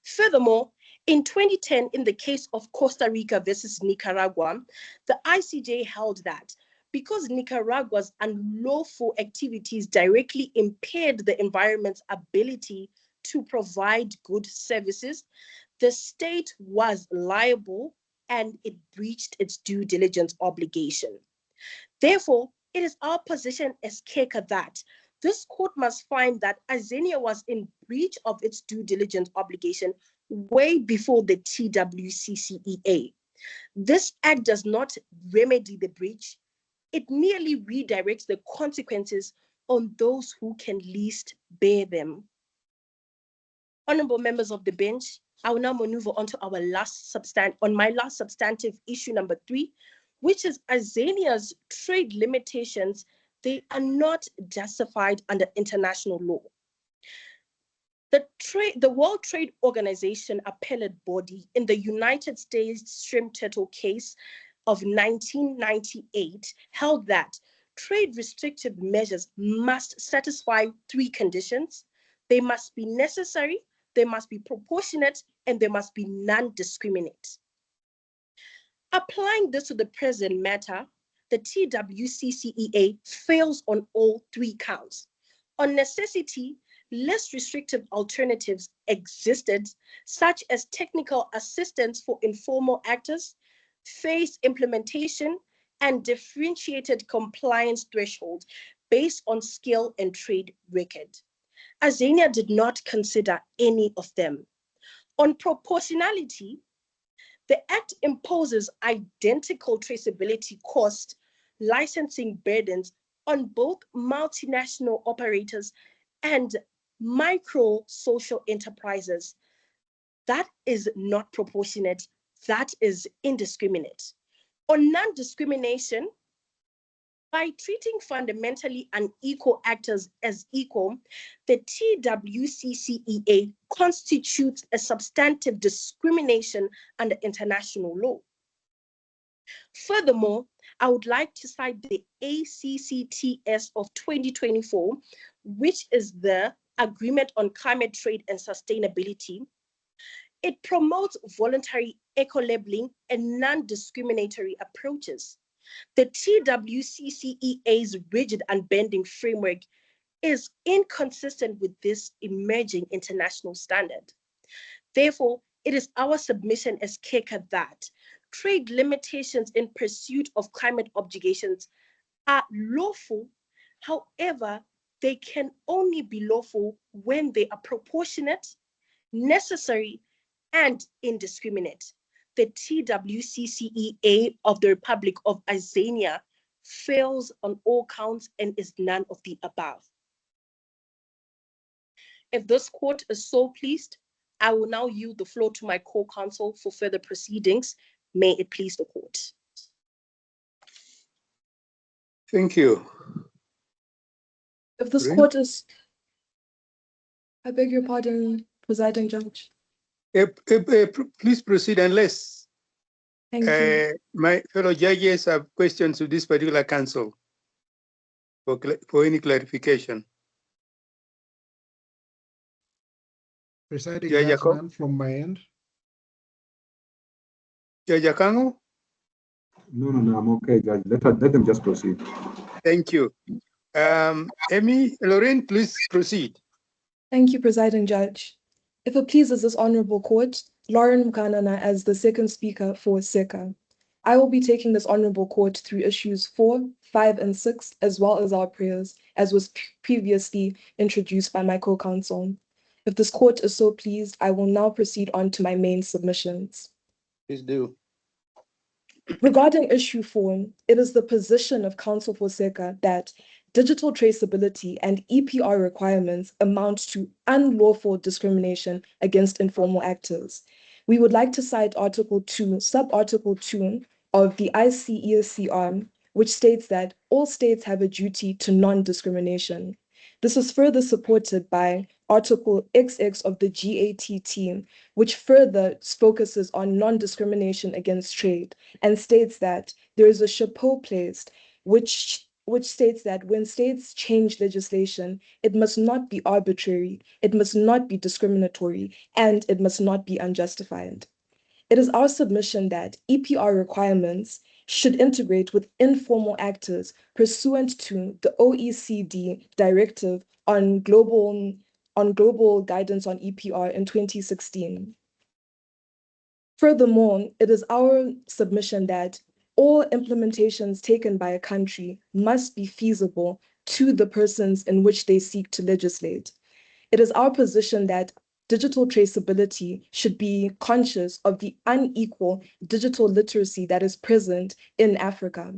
Furthermore, in 2010, in the case of Costa Rica versus Nicaragua, the ICJ held that because Nicaragua's unlawful activities directly impaired the environment's ability to provide good services, the state was liable and it breached its due diligence obligation. Therefore, it is our position as KECA that this court must find that Azania was in breach of its due diligence obligation way before the TWCCEA. This act does not remedy the breach. It merely redirects the consequences on those who can least bear them. Honorable members of the bench, I will now maneuver on to my last substantive issue number 3, which is Azania's trade limitations. They are not justified under international law. The World Trade Organization appellate body in the United States shrimp turtle case of 1998 held that trade restrictive measures must satisfy 3 conditions. They must be necessary, they must be proportionate, and they must be non-discriminate. Applying this to the present matter, the TWCCEA fails on all 3 counts. On necessity, less restrictive alternatives existed, such as technical assistance for informal actors, phased implementation, and differentiated compliance thresholds based on skill and trade record. Azania did not consider any of them. On proportionality, the Act imposes identical traceability cost licensing burdens on both multinational operators and micro social enterprises. That is not proportionate, that is indiscriminate. On non-discrimination, by treating fundamentally unequal actors as equal, the TWCCEA constitutes a substantive discrimination under international law. Furthermore, I would like to cite the ACCTS of 2024, which is the Agreement on Climate Trade and Sustainability. It promotes voluntary eco-labeling and non-discriminatory approaches. The TWCCEA's rigid and bending framework is inconsistent with this emerging international standard. Therefore, it is our submission as KECA that trade limitations in pursuit of climate obligations are lawful. However, they can only be lawful when they are proportionate, necessary, and indiscriminate. The TWCCEA of the Republic of Azania fails on all counts and is none of the above. If this court is so pleased, I will now yield the floor to my co-counsel for further proceedings. May it please the court. Thank you. If this court is, I beg your pardon, presiding judge. Please proceed unless Thank you. my fellow judges have questions to this particular counsel for any clarification. Presiding Judge judge, Jacob? none from my end. Judge Akango? No, I'm okay, Judge. Let them just proceed. Thank you. Amy, Lorraine, please proceed. Thank you, presiding judge. If it pleases this honorable court, Lauren Mkanana as the second speaker for SECA. I will be taking this honorable court through issues 4, 5, and 6, as well as our prayers, as was previously introduced by my co-counsel. If this court is so pleased, I will now proceed on to my main submissions. Please do. Regarding issue 4, it is the position of counsel for SECA that digital traceability and EPR requirements amount to unlawful discrimination against informal actors. We would like to cite Article 2, Sub-Article 2 of the ICESCR, which states that all states have a duty to non-discrimination. This is further supported by Article XX of the GATT, which further focuses on non-discrimination against trade and states that there is a chapeau placed which which states that when states change legislation, it must not be arbitrary, it must not be discriminatory, and it must not be unjustified. It is our submission that EPR requirements should integrate with informal actors pursuant to the OECD Directive on Global Guidance on EPR in 2016. Furthermore, it is our submission that all implementations taken by a country must be feasible to the persons in which they seek to legislate. It is our position that digital traceability should be conscious of the unequal digital literacy that is present in Africa.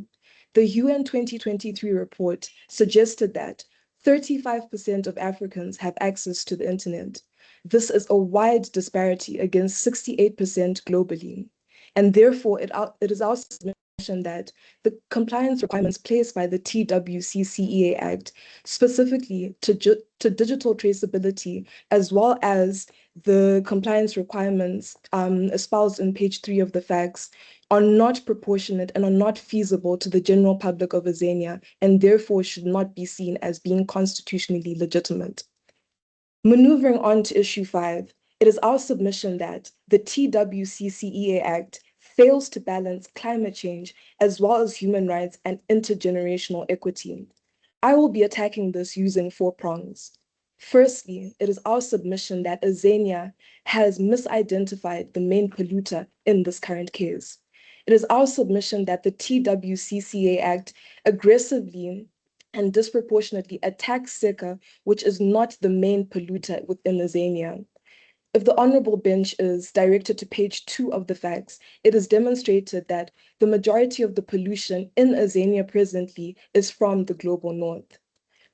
The UN 2023 report suggested that 35% of Africans have access to the internet. This is a wide disparity against 68% globally. And therefore, it is our submission that the compliance requirements placed by the TWCCEA Act, specifically to digital traceability, as well as the compliance requirements espoused in page 3 of the facts, are not proportionate and are not feasible to the general public of Azania, and therefore should not be seen as being constitutionally legitimate. Maneuvering on to issue 5, it is our submission that the TWCCEA Act fails to balance climate change as well as human rights and intergenerational equity. I will be attacking this using 4 prongs. Firstly, it is our submission that Azania has misidentified the main polluter in this current case. It is our submission that the TWCCA Act aggressively and disproportionately attacks SECA, which is not the main polluter within Azania. If the Honorable Bench is directed to page 2 of the facts, it is demonstrated that the majority of the pollution in Azania presently is from the global north.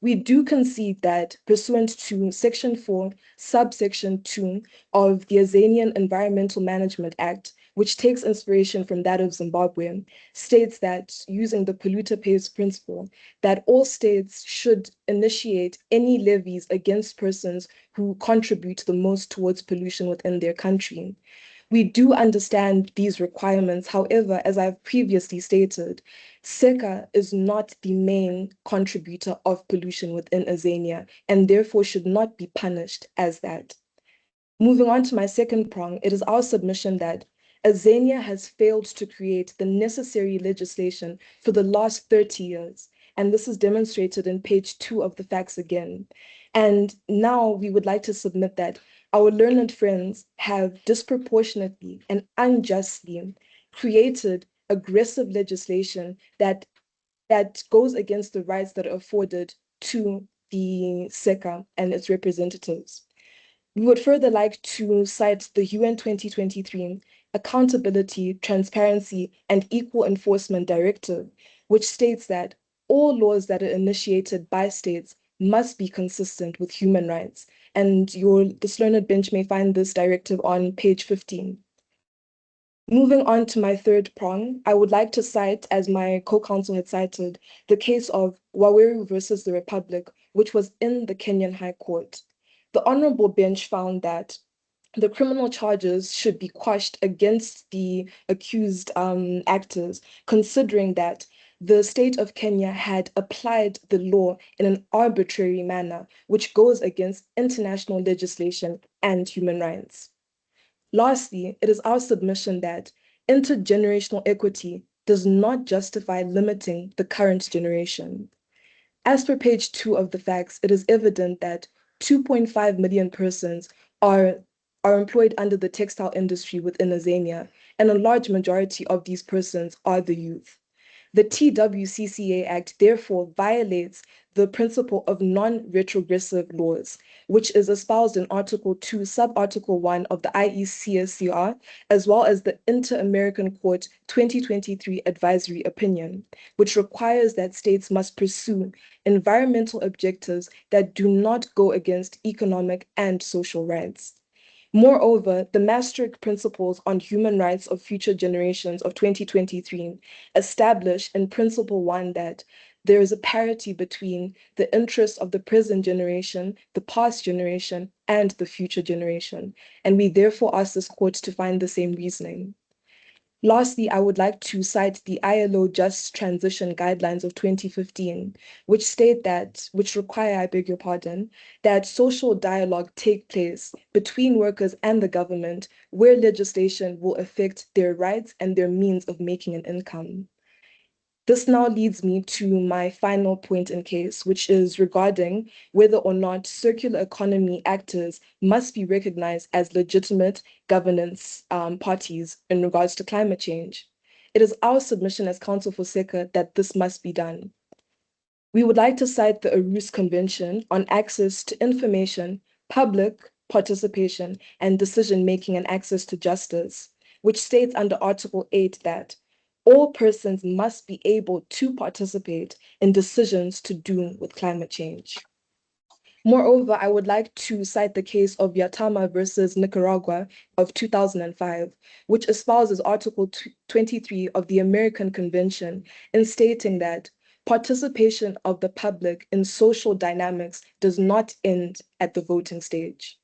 We do concede that pursuant to Section 4, subsection 2 of the Azanian Environmental Management Act, which takes inspiration from that of Zimbabwe, states that, using the polluter pays principle, that all states should initiate any levies against persons who contribute the most towards pollution within their country. We do understand these requirements. However, as I've previously stated, SECA is not the main contributor of pollution within Azania and therefore should not be punished as that. Moving on to my second prong, it is our submission that Azania has failed to create the necessary legislation for the last 30 years, and this is demonstrated in page 2 of the facts again. And now we would like to submit that our learned friends have disproportionately and unjustly created aggressive legislation that goes against the rights that are afforded to the SECA and its representatives. We would further like to cite the UN 2023 Accountability, Transparency, and Equal Enforcement Directive, which states that all laws that are initiated by states must be consistent with human rights. And this learned bench may find this directive on page 15. Moving on to my third prong, I would like to cite, as my co-counsel had cited, the case of Waweru versus the Republic, which was in the Kenyan High Court. The Honorable Bench found that the criminal charges should be quashed against the accused actors, considering that the state of Kenya had applied the law in an arbitrary manner, which goes against international legislation and human rights. Lastly, it is our submission that intergenerational equity does not justify limiting the current generation. As per page 2 of the facts, it is evident that 2.5 million persons are employed under the textile industry within Azania, and a large majority of these persons are the youth. The TWCCA Act therefore violates the principle of non-retrogressive laws, which is espoused in Article 2, Subarticle 1 of the IECSCR, as well as the Inter-American Court 2023 Advisory Opinion, which requires that states must pursue environmental objectives that do not go against economic and social rights. Moreover, the Maastricht Principles on Human Rights of Future Generations of 2023 establish in Principle 1 that there is a parity between the interests of the present generation, the past generation, and the future generation, and we therefore ask this court to find the same reasoning. Lastly, I would like to cite the ILO Just Transition Guidelines of 2015, which require, I beg your pardon, that social dialogue take place between workers and the government where legislation will affect their rights and their means of making an income. This now leads me to my final point in case, which is regarding whether or not circular economy actors must be recognized as legitimate governance parties in regards to climate change. It is our submission as Council for SECA that this must be done. We would like to cite the Aarhus Convention on Access to Information, Public Participation, and Decision-Making and Access to Justice, which states under Article 8 that all persons must be able to participate in decisions to do with climate change. Moreover, I would like to cite the case of Yatama versus Nicaragua of 2005, which espouses Article 23 of the American Convention in stating that participation of the public in social dynamics does not end at the voting stage.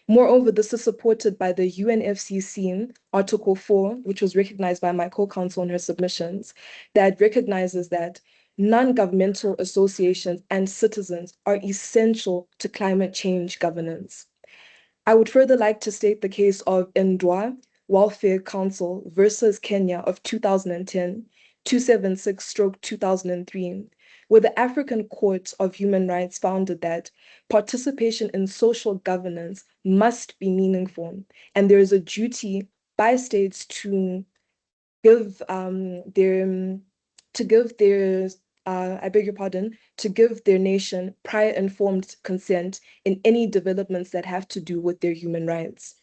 Moreover, this is supported by the UNFCCC Article 4, which was recognized by my co-counsel in her submissions, that recognizes that non-governmental associations and citizens are essential to climate change governance. I would further like to state the case of Ndwa Welfare Council versus Kenya of 2010, 276/2003, where the African Court of Human Rights found that participation in social governance must be meaningful, and there is a duty by states to give their nation prior informed consent in any developments that have to do with their human rights.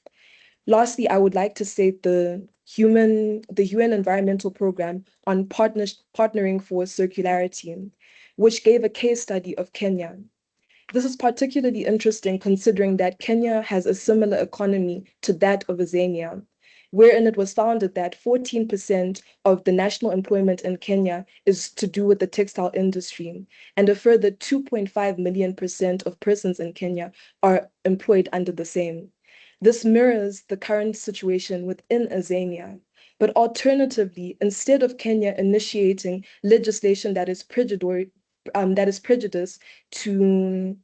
Lastly, I would like to state the UN Environmental Programme on Partnering for Circularity, which gave a case study of Kenya. This is particularly interesting considering that Kenya has a similar economy to that of Azania, wherein it was founded that 14% of the national employment in Kenya is to do with the textile industry, and a further 2.5 million of persons in Kenya are employed under the same. This mirrors the current situation within Azania. But alternatively, instead of Kenya initiating legislation that is prejudiced to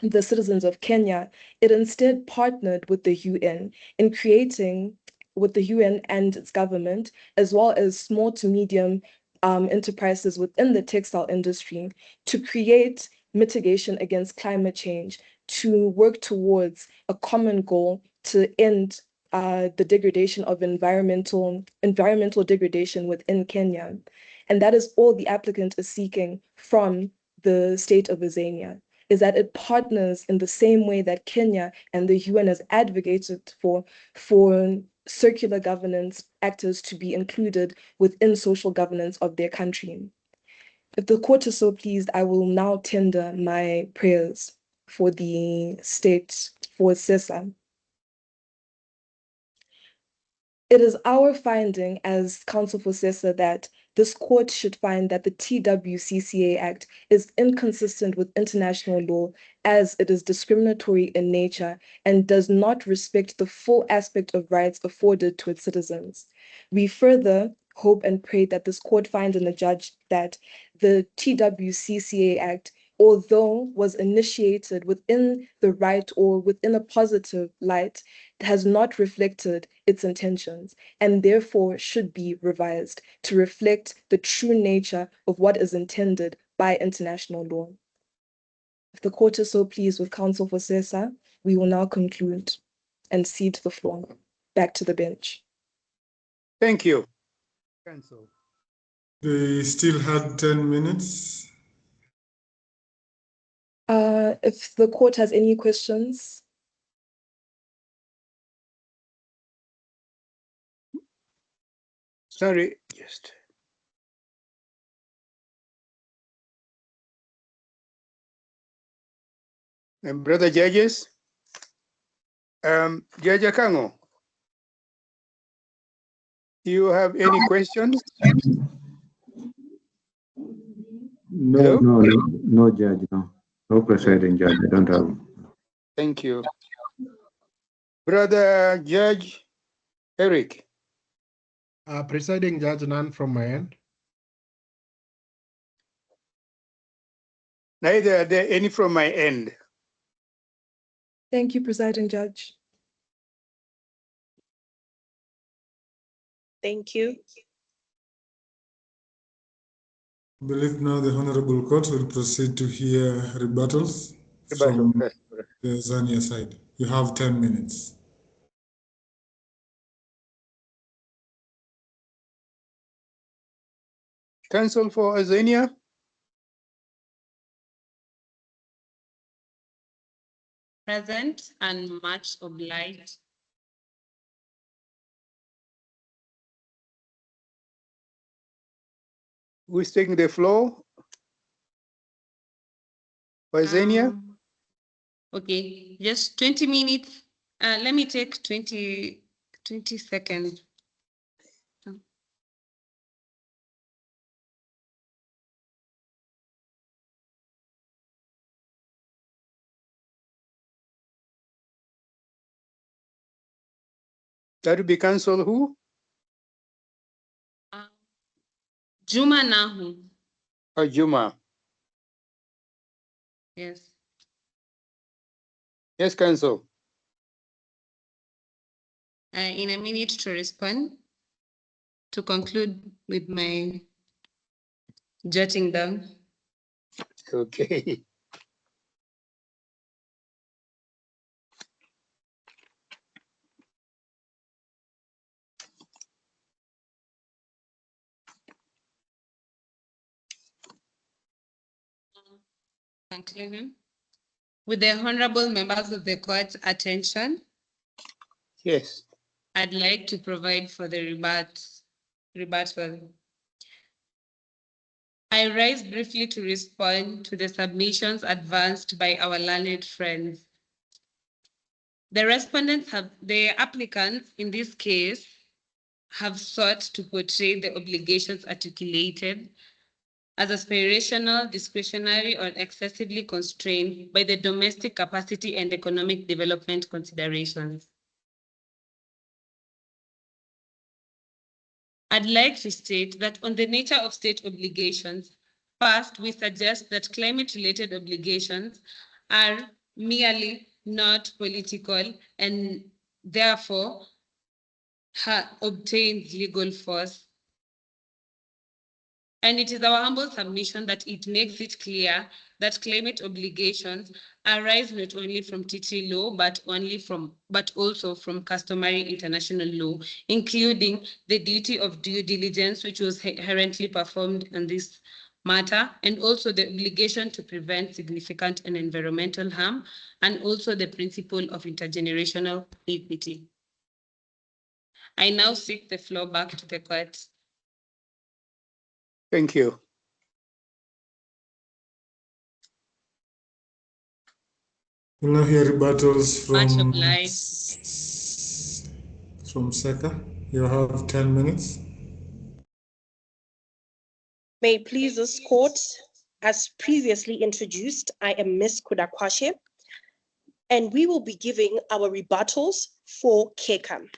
the citizens of Kenya, it instead partnered with the UN in creating, with the UN and its government, as well as small to medium enterprises within the textile industry, to create mitigation against climate change, to work towards a common goal to end the degradation of environmental degradation within Kenya. And that is all the applicant is seeking from the state of Azania, is that it partners in the same way that Kenya and the UN has advocated for circular governance actors to be included within social governance of their country. If the court is so pleased, I will now tender my prayers for the state, for SESA. It is our finding as Council for SESA that this court should find that the TWCCA Act is inconsistent with international law as it is discriminatory in nature and does not respect the full aspect of rights afforded to its citizens. We further hope and pray that this court finds in the judge that the TWCCA Act, although was initiated within the right or within a positive light, has not reflected its intentions and therefore should be revised to reflect the true nature of what is intended by international law. If the court is so pleased with Counsel for SESA, we will now conclude and cede the floor back to the bench. Thank you. Counsel. They still had 10 minutes. If the court has any questions. Sorry, just. And brother judges, Judge Akango, do you have any questions? No, Judge, no. No, Presiding Judge, I don't have. Thank you. Brother Judge Eric. Presiding Judge, none from my end. Neither are there any from my end. Thank you, Presiding Judge. Thank you. I believe now the Honorable Court will proceed to hear rebuttals from the Zania side. You have 10 minutes. Counsel for Azania? Present and much obliged. Who is taking the floor? For Azania? Okay, just 20 minutes. Let me take 20 seconds. That would be counsel who? Juma Nahu. Or Juma? Yes. Yes, counsel. In a minute to respond, to conclude with my jotting down. Okay. Conclusion. With the honorable members of the court's attention, Yes. I'd like to provide for the rebuttal. I rise briefly to respond to the submissions advanced by our learned friends. The applicants in this case have sought to portray the obligations articulated as aspirational, discretionary, or excessively constrained by the domestic capacity and economic development considerations. I'd like to state that on the nature of state obligations, first, we suggest that climate-related obligations are merely not political and therefore obtains legal force. And it is our humble submission that it makes it clear that climate obligations arise not only from treaty law, but also from customary international law, including the duty of due diligence, which was inherently performed in this matter, and also the obligation to prevent significant and environmental harm, and also the principle of intergenerational equity. I now seek the floor back to the court. Thank you. We'll now hear rebuttals from Seka. You have 10 minutes. May it please this court, as previously introduced, I am Ms. Kudakwashe, and we will be giving our rebuttals for KECA.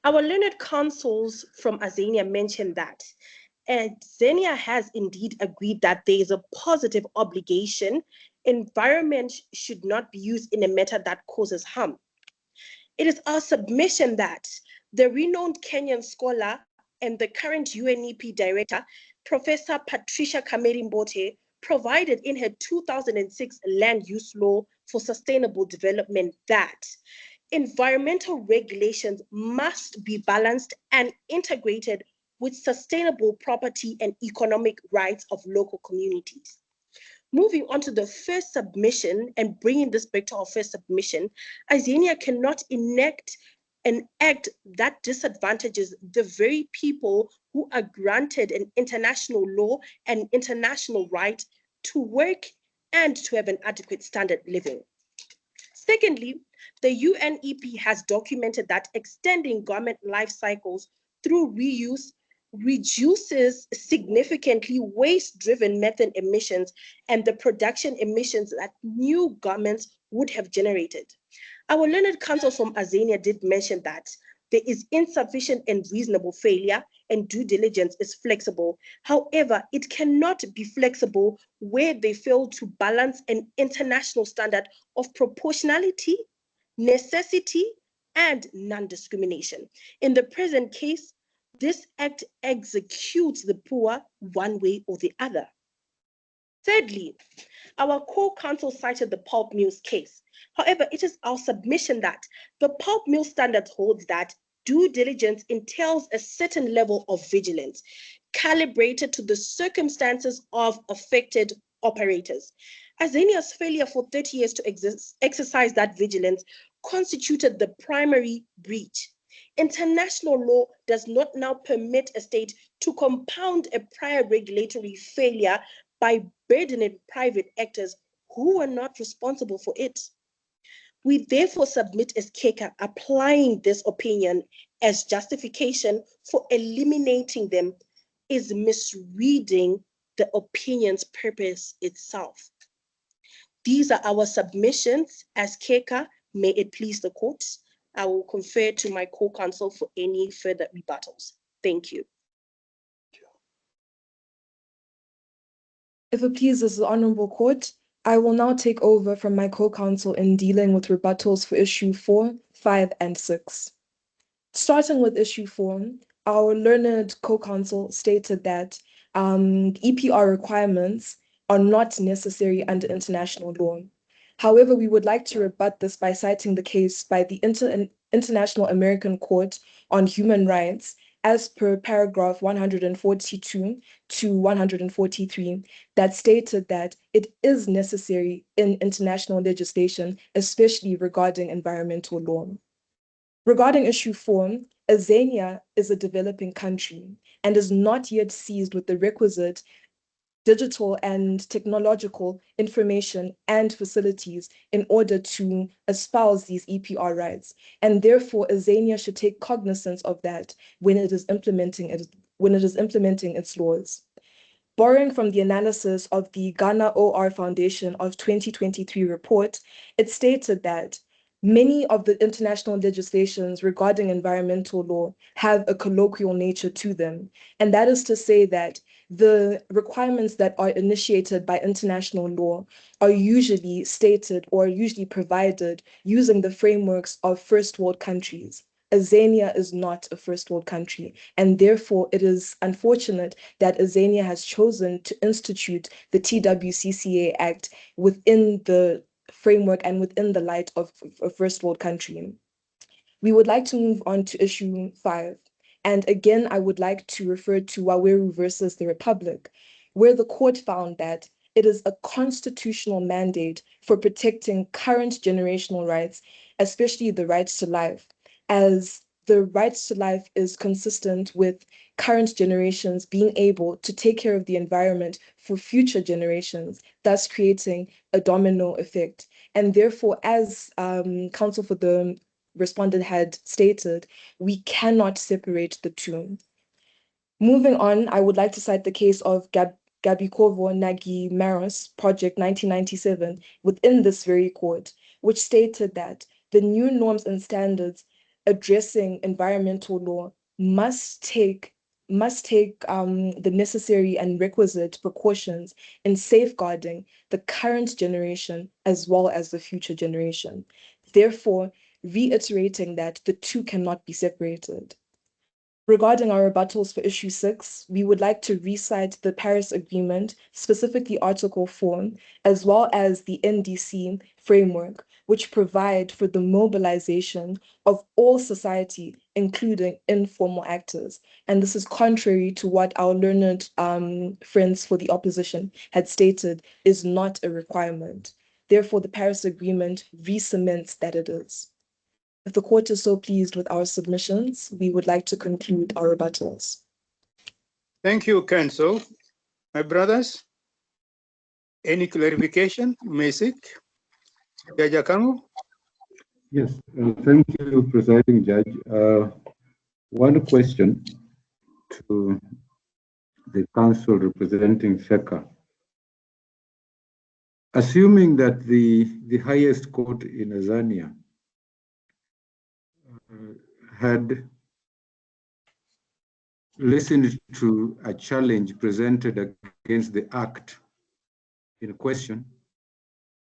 Our learned counsels from Azania mentioned that Azania has indeed agreed that there is a positive obligation. Environment should not be used in a manner that causes harm. It is our submission that the renowned Kenyan scholar and the current UNEP director, Professor Patricia Kameri Mbote, provided in her 2006 Land Use Law for Sustainable Development that environmental regulations must be balanced and integrated with sustainable property and economic rights of local communities. Moving on to the first submission and bringing this back to our first submission, Azania cannot enact an act that disadvantages the very people who are granted an international law and international right to work and to have an adequate standard living. Secondly, the UNEP has documented that extending garment life cycles through reuse reduces significantly waste-driven methane emissions and the production emissions that new garments would have generated. Our learned counsel from Azania did mention that there is insufficient and reasonable failure, and due diligence is flexible. However, it cannot be flexible where they fail to balance an international standard of proportionality, necessity, and non-discrimination. In the present case, this act executes the poor one way or the other. Thirdly, our core counsel cited the pulp mills case. However, it is our submission that the pulp mill standard holds that due diligence entails a certain level of vigilance, calibrated to the circumstances of affected operators. Azania's failure for 30 years to exercise that vigilance constituted the primary breach. International law does not now permit a state to compound a prior regulatory failure by burdening private actors who are not responsible for it. We therefore submit as KECA applying this opinion as justification for eliminating them is misreading the opinion's purpose itself. These are our submissions as KECA. May it please the court. I will confer to my co-counsel for any further rebuttals. Thank you. If it pleases the Honourable Court, I will now take over from my co-counsel in dealing with rebuttals for issue 4, 5, and 6. Starting with issue 4, our learned co-counsel stated that EPR requirements are not necessary under international law. However, we would like to rebut this by citing the case by the International American Court on Human Rights as per paragraph 142 to 143 that stated that it is necessary in international legislation, especially regarding environmental law. Regarding issue 4, Azania is a developing country and is not yet seized with the requisite digital and technological information and facilities in order to espouse these EPR rights. And therefore, Azania should take cognizance of that when it is implementing its laws. Borrowing from the analysis of the Ghana OR Foundation of 2023 report, it stated that many of the international legislations regarding environmental law have a colloquial nature to them. And that is to say that the requirements that are initiated by international law are usually stated or usually provided using the frameworks of first world countries. Azania is not a first world country, and therefore it is unfortunate that Azania has chosen to institute the TWCCA Act within the framework and within the light of a first world country. We would like to move on to issue 5. And again, I would like to refer to Waweru versus the Republic, where the court found that it is a constitutional mandate for protecting current generational rights, especially the rights to life, as the rights to life is consistent with current generations being able to take care of the environment for future generations, thus creating a domino effect. And therefore, as counsel for the respondent had stated, we cannot separate the two. Moving on, I would like to cite the case of Gabikovo Nagi Maros Project 1997 within this very court, which stated that the new norms and standards addressing environmental law must take the necessary and requisite precautions in safeguarding the current generation as well as the future generation, therefore reiterating that the two cannot be separated. Regarding our rebuttals for issue 6, we would like to recite the Paris Agreement, specifically Article 4, as well as the NDC framework, which provide for the mobilization of all society, including informal actors. And this is contrary to what our learned friends for the opposition had stated is not a requirement. Therefore, the Paris Agreement re-cements that it is. If the court is so pleased with our submissions, we would like to conclude our rebuttals. Thank you, counsel. My brothers, any clarification you may seek? Judge Akango? Yes, thank you, Presiding Judge. One question to the counsel representing FECA. Assuming that the highest court in Azania had listened to a challenge presented against the act in question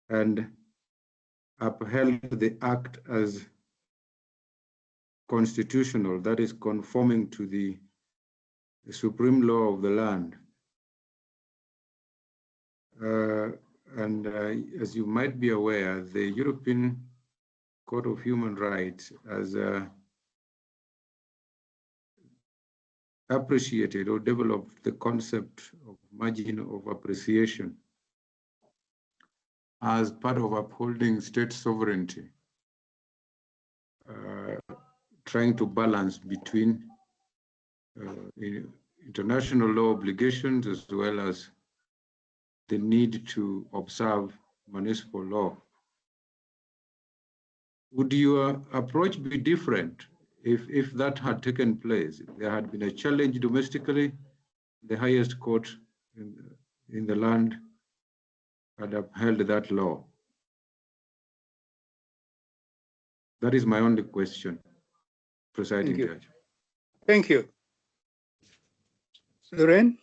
and upheld the act as constitutional, that is conforming to the supreme law of the land. As you might be aware, the European Court of Human Rights has appreciated or developed the concept of margin of appreciation as part of upholding state sovereignty, trying to balance between international law obligations as well as the need to observe municipal law. Would your approach be different if that had taken place? If there had been a challenge domestically, the highest court in the land had upheld that law? That is my only question, Presiding Judge. Thank you. Lorraine?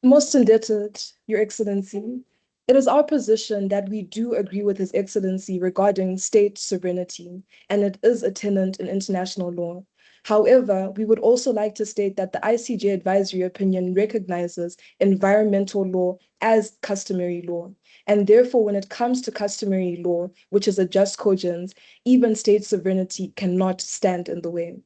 Most indebted, Your Excellency. It is our position that we do agree with His Excellency regarding state sovereignty, and it is a tenet in international law. However, we would also like to state that the ICJ advisory opinion recognizes environmental law as customary law. And therefore, when it comes to customary law, which is a just cogence, even state sovereignty cannot stand in the way.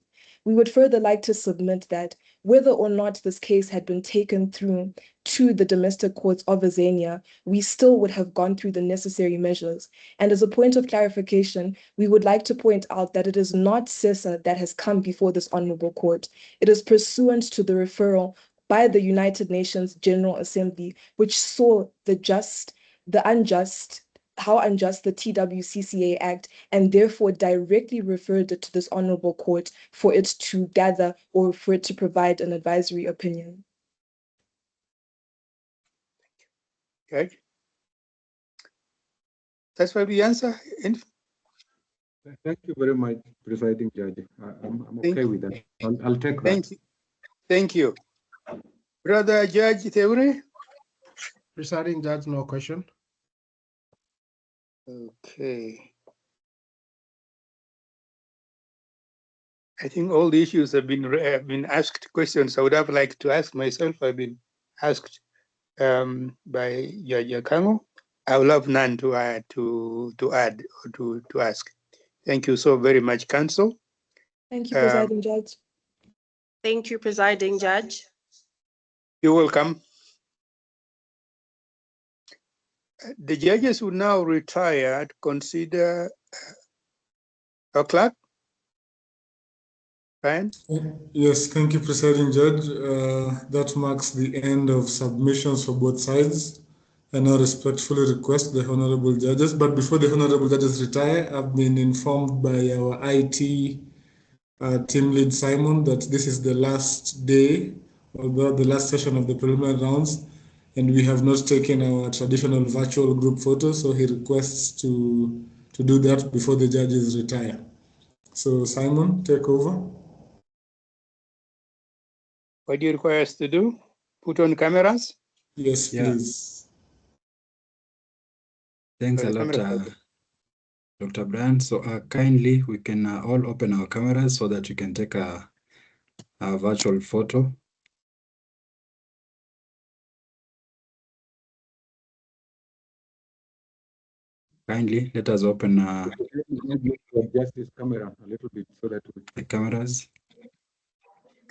We would further like to submit that whether or not this case had been taken through to the domestic courts of Azania, we still would have gone through the necessary measures. And as a point of clarification, we would like to point out that it is not CESA that has come before this honorable court. It is pursuant to the referral by the United Nations General Assembly, which saw how unjust the TWCCA Act, and therefore directly referred it to this honorable court for it to gather or for it to provide an advisory opinion. Okay. That's why we answer. Thank you very much, Presiding Judge. I'm okay with that. I'll take that. Thank you. Thank you. Brother Judge Theory? Presiding Judge, no question. Okay. I think all the issues have been asked questions I would have liked to ask myself. I've been asked by Judge Akango. I will have none to add or to ask. Thank you so very much, Counsel. Thank you, Presiding Judge. Thank you, Presiding Judge. You're welcome. The judges who now retired consider our clerk. Ryan? Yes, thank you, Presiding Judge. That marks the end of submissions for both sides. I now respectfully request the honorable judges, but before the honorable judges retire, I've been informed by our IT team lead Simon that this is the last day, or the last session of the preliminary rounds, and we have not taken our traditional virtual group photo, so he requests to do that before the judges retire. So Simon, take over. What do you require us to do? Put on cameras? Yes, please. Thanks a lot, Dr. Brian. So kindly, we can all open our cameras so that you can take a virtual photo. Kindly, let us open just this camera a little bit so that the cameras.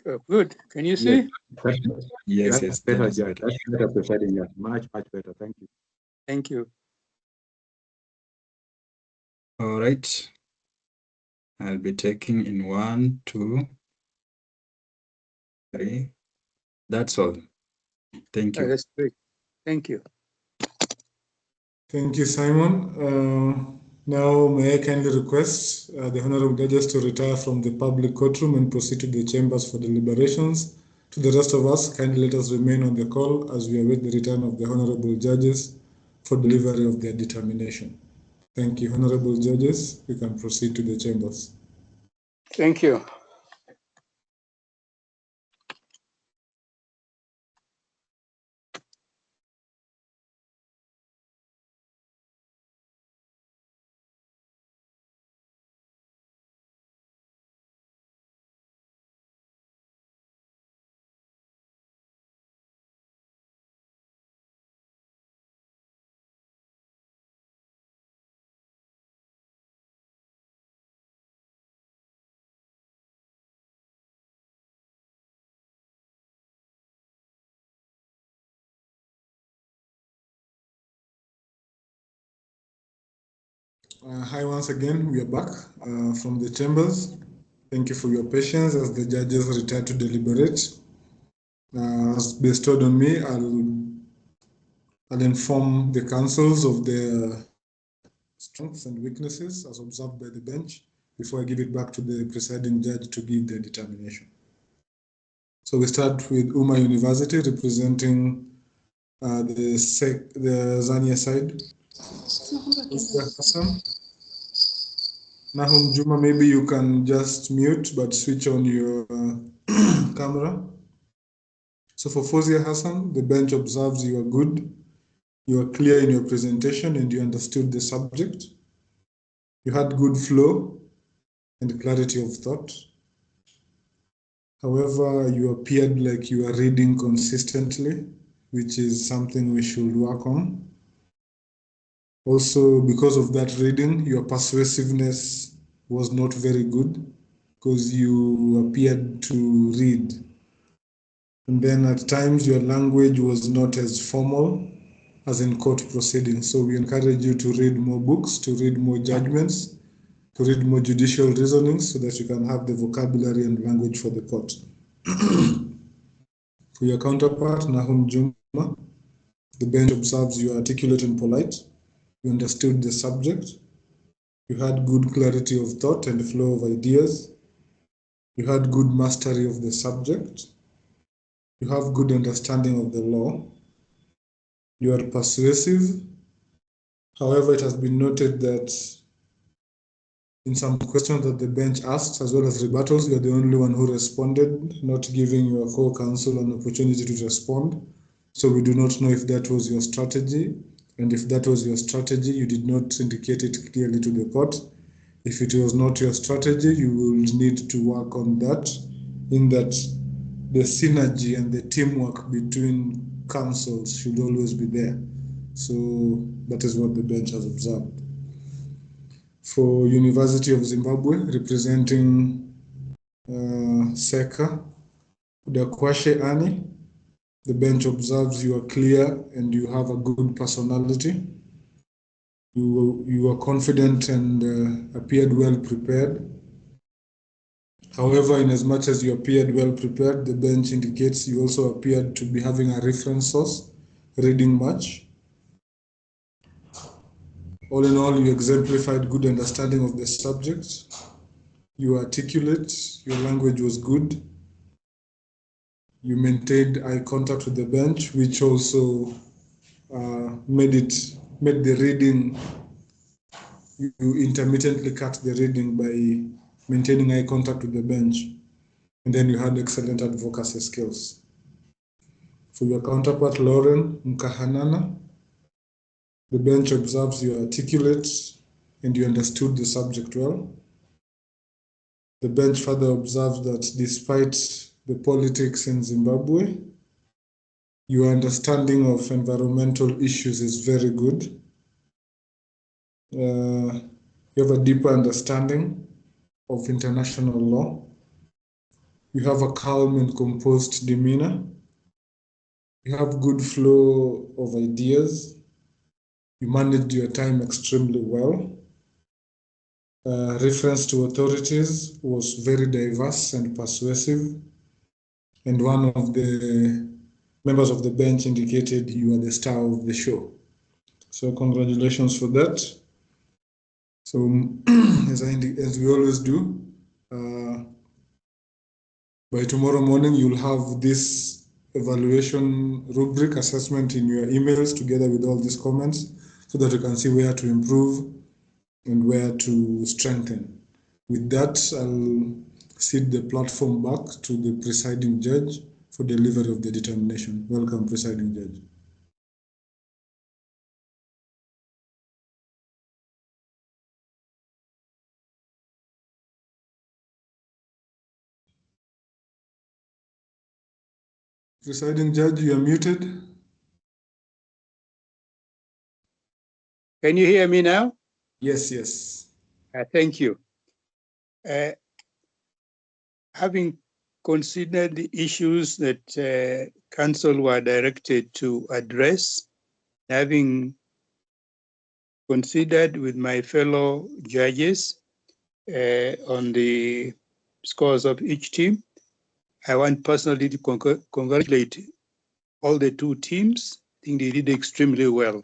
Oh, good. Can you see? Yes, that's better, Judge. That's better, Presiding Judge. Much better. Thank you. Thank you. All right. I'll be taking in 1, 2, 3. That's all. Thank you. That's great. Thank you. Thank you, Simon. Now, may I kindly request the honorable judges to retire from the public courtroom and proceed to the chambers for deliberations. To the rest of us, kindly let us remain on the call as we await the return of the honorable judges for delivery of their determination. Thank you, honorable judges. We can proceed to the chambers. Thank you. Hi once again, we are back from the chambers. Thank you for your patience as the judges return to deliberate. As bestowed on me, I'll inform the councils of their strengths and weaknesses as observed by the bench before I give it back to the presiding judge to give their determination. So we start with UMMA University representing the Zania side. Nahum Juma, maybe you can just mute but switch on your camera. So for Fozia Hassan, the bench observes you are good, you are clear in your presentation and you understood the subject. You had good flow and clarity of thought. However, you appeared like you are reading consistently, which is something we should work on. Also, because of that reading, your persuasiveness was not very good because you appeared to read. And then at times your language was not as formal as in court proceedings. So we encourage you to read more books, to read more judgments, to read more judicial reasonings so that you can have the vocabulary and language for the court. For your counterpart, Nahum Juma, the bench observes you are articulate and polite. You understood the subject. You had good clarity of thought and flow of ideas. You had good mastery of the subject. You have good understanding of the law. You are persuasive. However, it has been noted that in some questions that the bench asked, as well as rebuttals, you are the only one who responded, not giving your co-counsel an opportunity to respond. So we do not know if that was your strategy. And if that was your strategy, you did not indicate it clearly to the court. If it was not your strategy, you will need to work on that, in that the synergy and the teamwork between councils should always be there. So that is what the bench has observed. For University of Zimbabwe, representing SECA, Dakwashe Ani, the bench observes you are clear and you have a good personality. You are confident and appeared well prepared. However, in as much as you appeared well prepared, the bench indicates you also appeared to be having a reference source, reading much. All in all, you exemplified good understanding of the subject. You were articulate, your language was good. You maintained eye contact with the bench, which also made the reading, you intermittently cut the reading by maintaining eye contact with the bench. And then you had excellent advocacy skills. For your counterpart, Lauren Mkahanana, the bench observes you are articulate and you understood the subject well. The bench further observes that despite the politics in Zimbabwe, your understanding of environmental issues is very good. You have a deeper understanding of international law. You have a calm and composed demeanor. You have good flow of ideas. You managed your time extremely well. Reference to authorities was very diverse and persuasive. And one of the members of the bench indicated you are the star of the show. So congratulations for that. So as we always do, by tomorrow morning, you'll have this evaluation rubric assessment in your emails together with all these comments so that you can see where to improve and where to strengthen. With that, I'll cede the platform back to the presiding judge for delivery of the determination. Welcome, presiding judge. Presiding judge, you are muted. Can you hear me now? Yes, yes. Thank you. Having considered the issues that council were directed to address, having considered with my fellow judges on the scores of each team. I want personally to congratulate all the two teams. I think they did extremely well.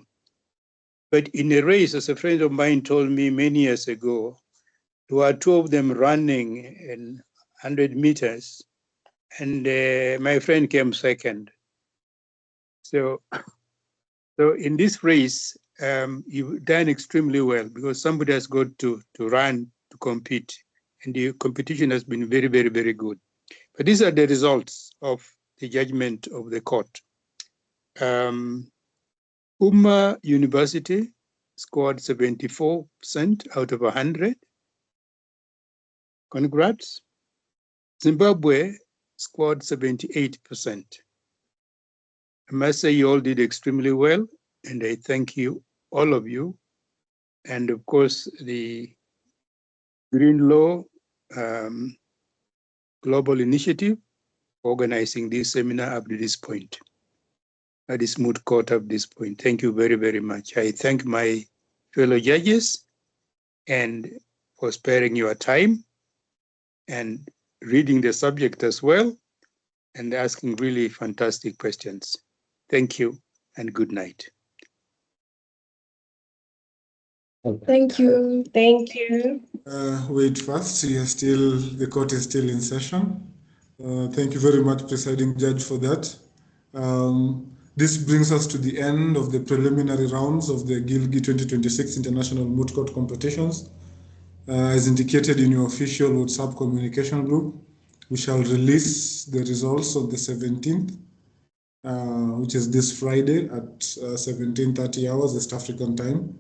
But in a race, as a friend of mine told me many years ago, there were two of them running in 100 meters, and my friend came second. So in this race, you've done extremely well because somebody has got to run to compete, and the competition has been very, very, very good. But these are the results of the judgment of the court. UMMA University scored 74% out of 100. Congrats. Zimbabwe scored 78%. I must say you all did extremely well, and I thank you, all of you. And of course, the Green Law Global Initiative organizing this seminar up to this point. At this moot court at this point. Thank you very, very much. I thank my fellow judges and for sparing your time and reading the subject as well and asking really fantastic questions. Thank you and good night. Thank you. Thank you. Wait first, the court is still in session. Thank you very much, Presiding Judge, for that. This brings us to the end of the preliminary rounds of the GLGI 2026 International Moot Court Competitions. As indicated in your official WhatsApp communication group, we shall release the results on the 17th, which is this Friday at 17:30 hours East African time,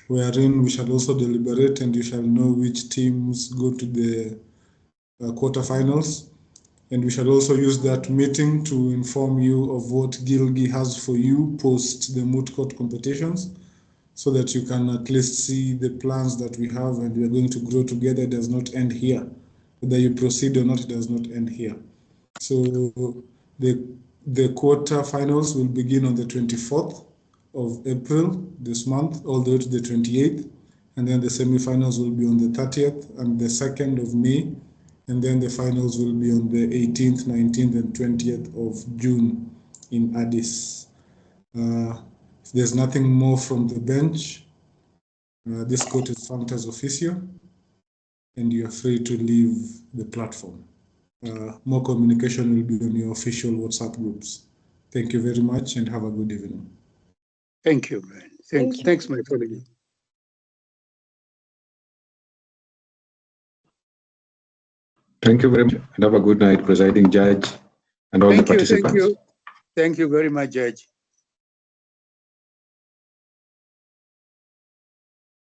wherein we shall also deliberate and you shall know which teams go to the quarterfinals. And we shall also use that meeting to inform you of what GLGI has for you post the moot court competitions, so that you can at least see the plans that we have and we are going to grow together. It does not end here. Whether you proceed or not, it does not end here. So the quarterfinals will begin on the 24th of April this month, all the way to the 28th. And then the semifinals will be on the 30th and the 2nd of May. And then the finals will be on the 18th, 19th, and 20th of June in Addis. If there's nothing more from the bench, this court is functas officio, and you are free to leave the platform. More communication will be on your official WhatsApp groups. Thank you very much and have a good evening. Thank you, man. Thanks, my colleague. Thank you very much and have a good night, Presiding Judge and all the participants. Thank you very much, Judge.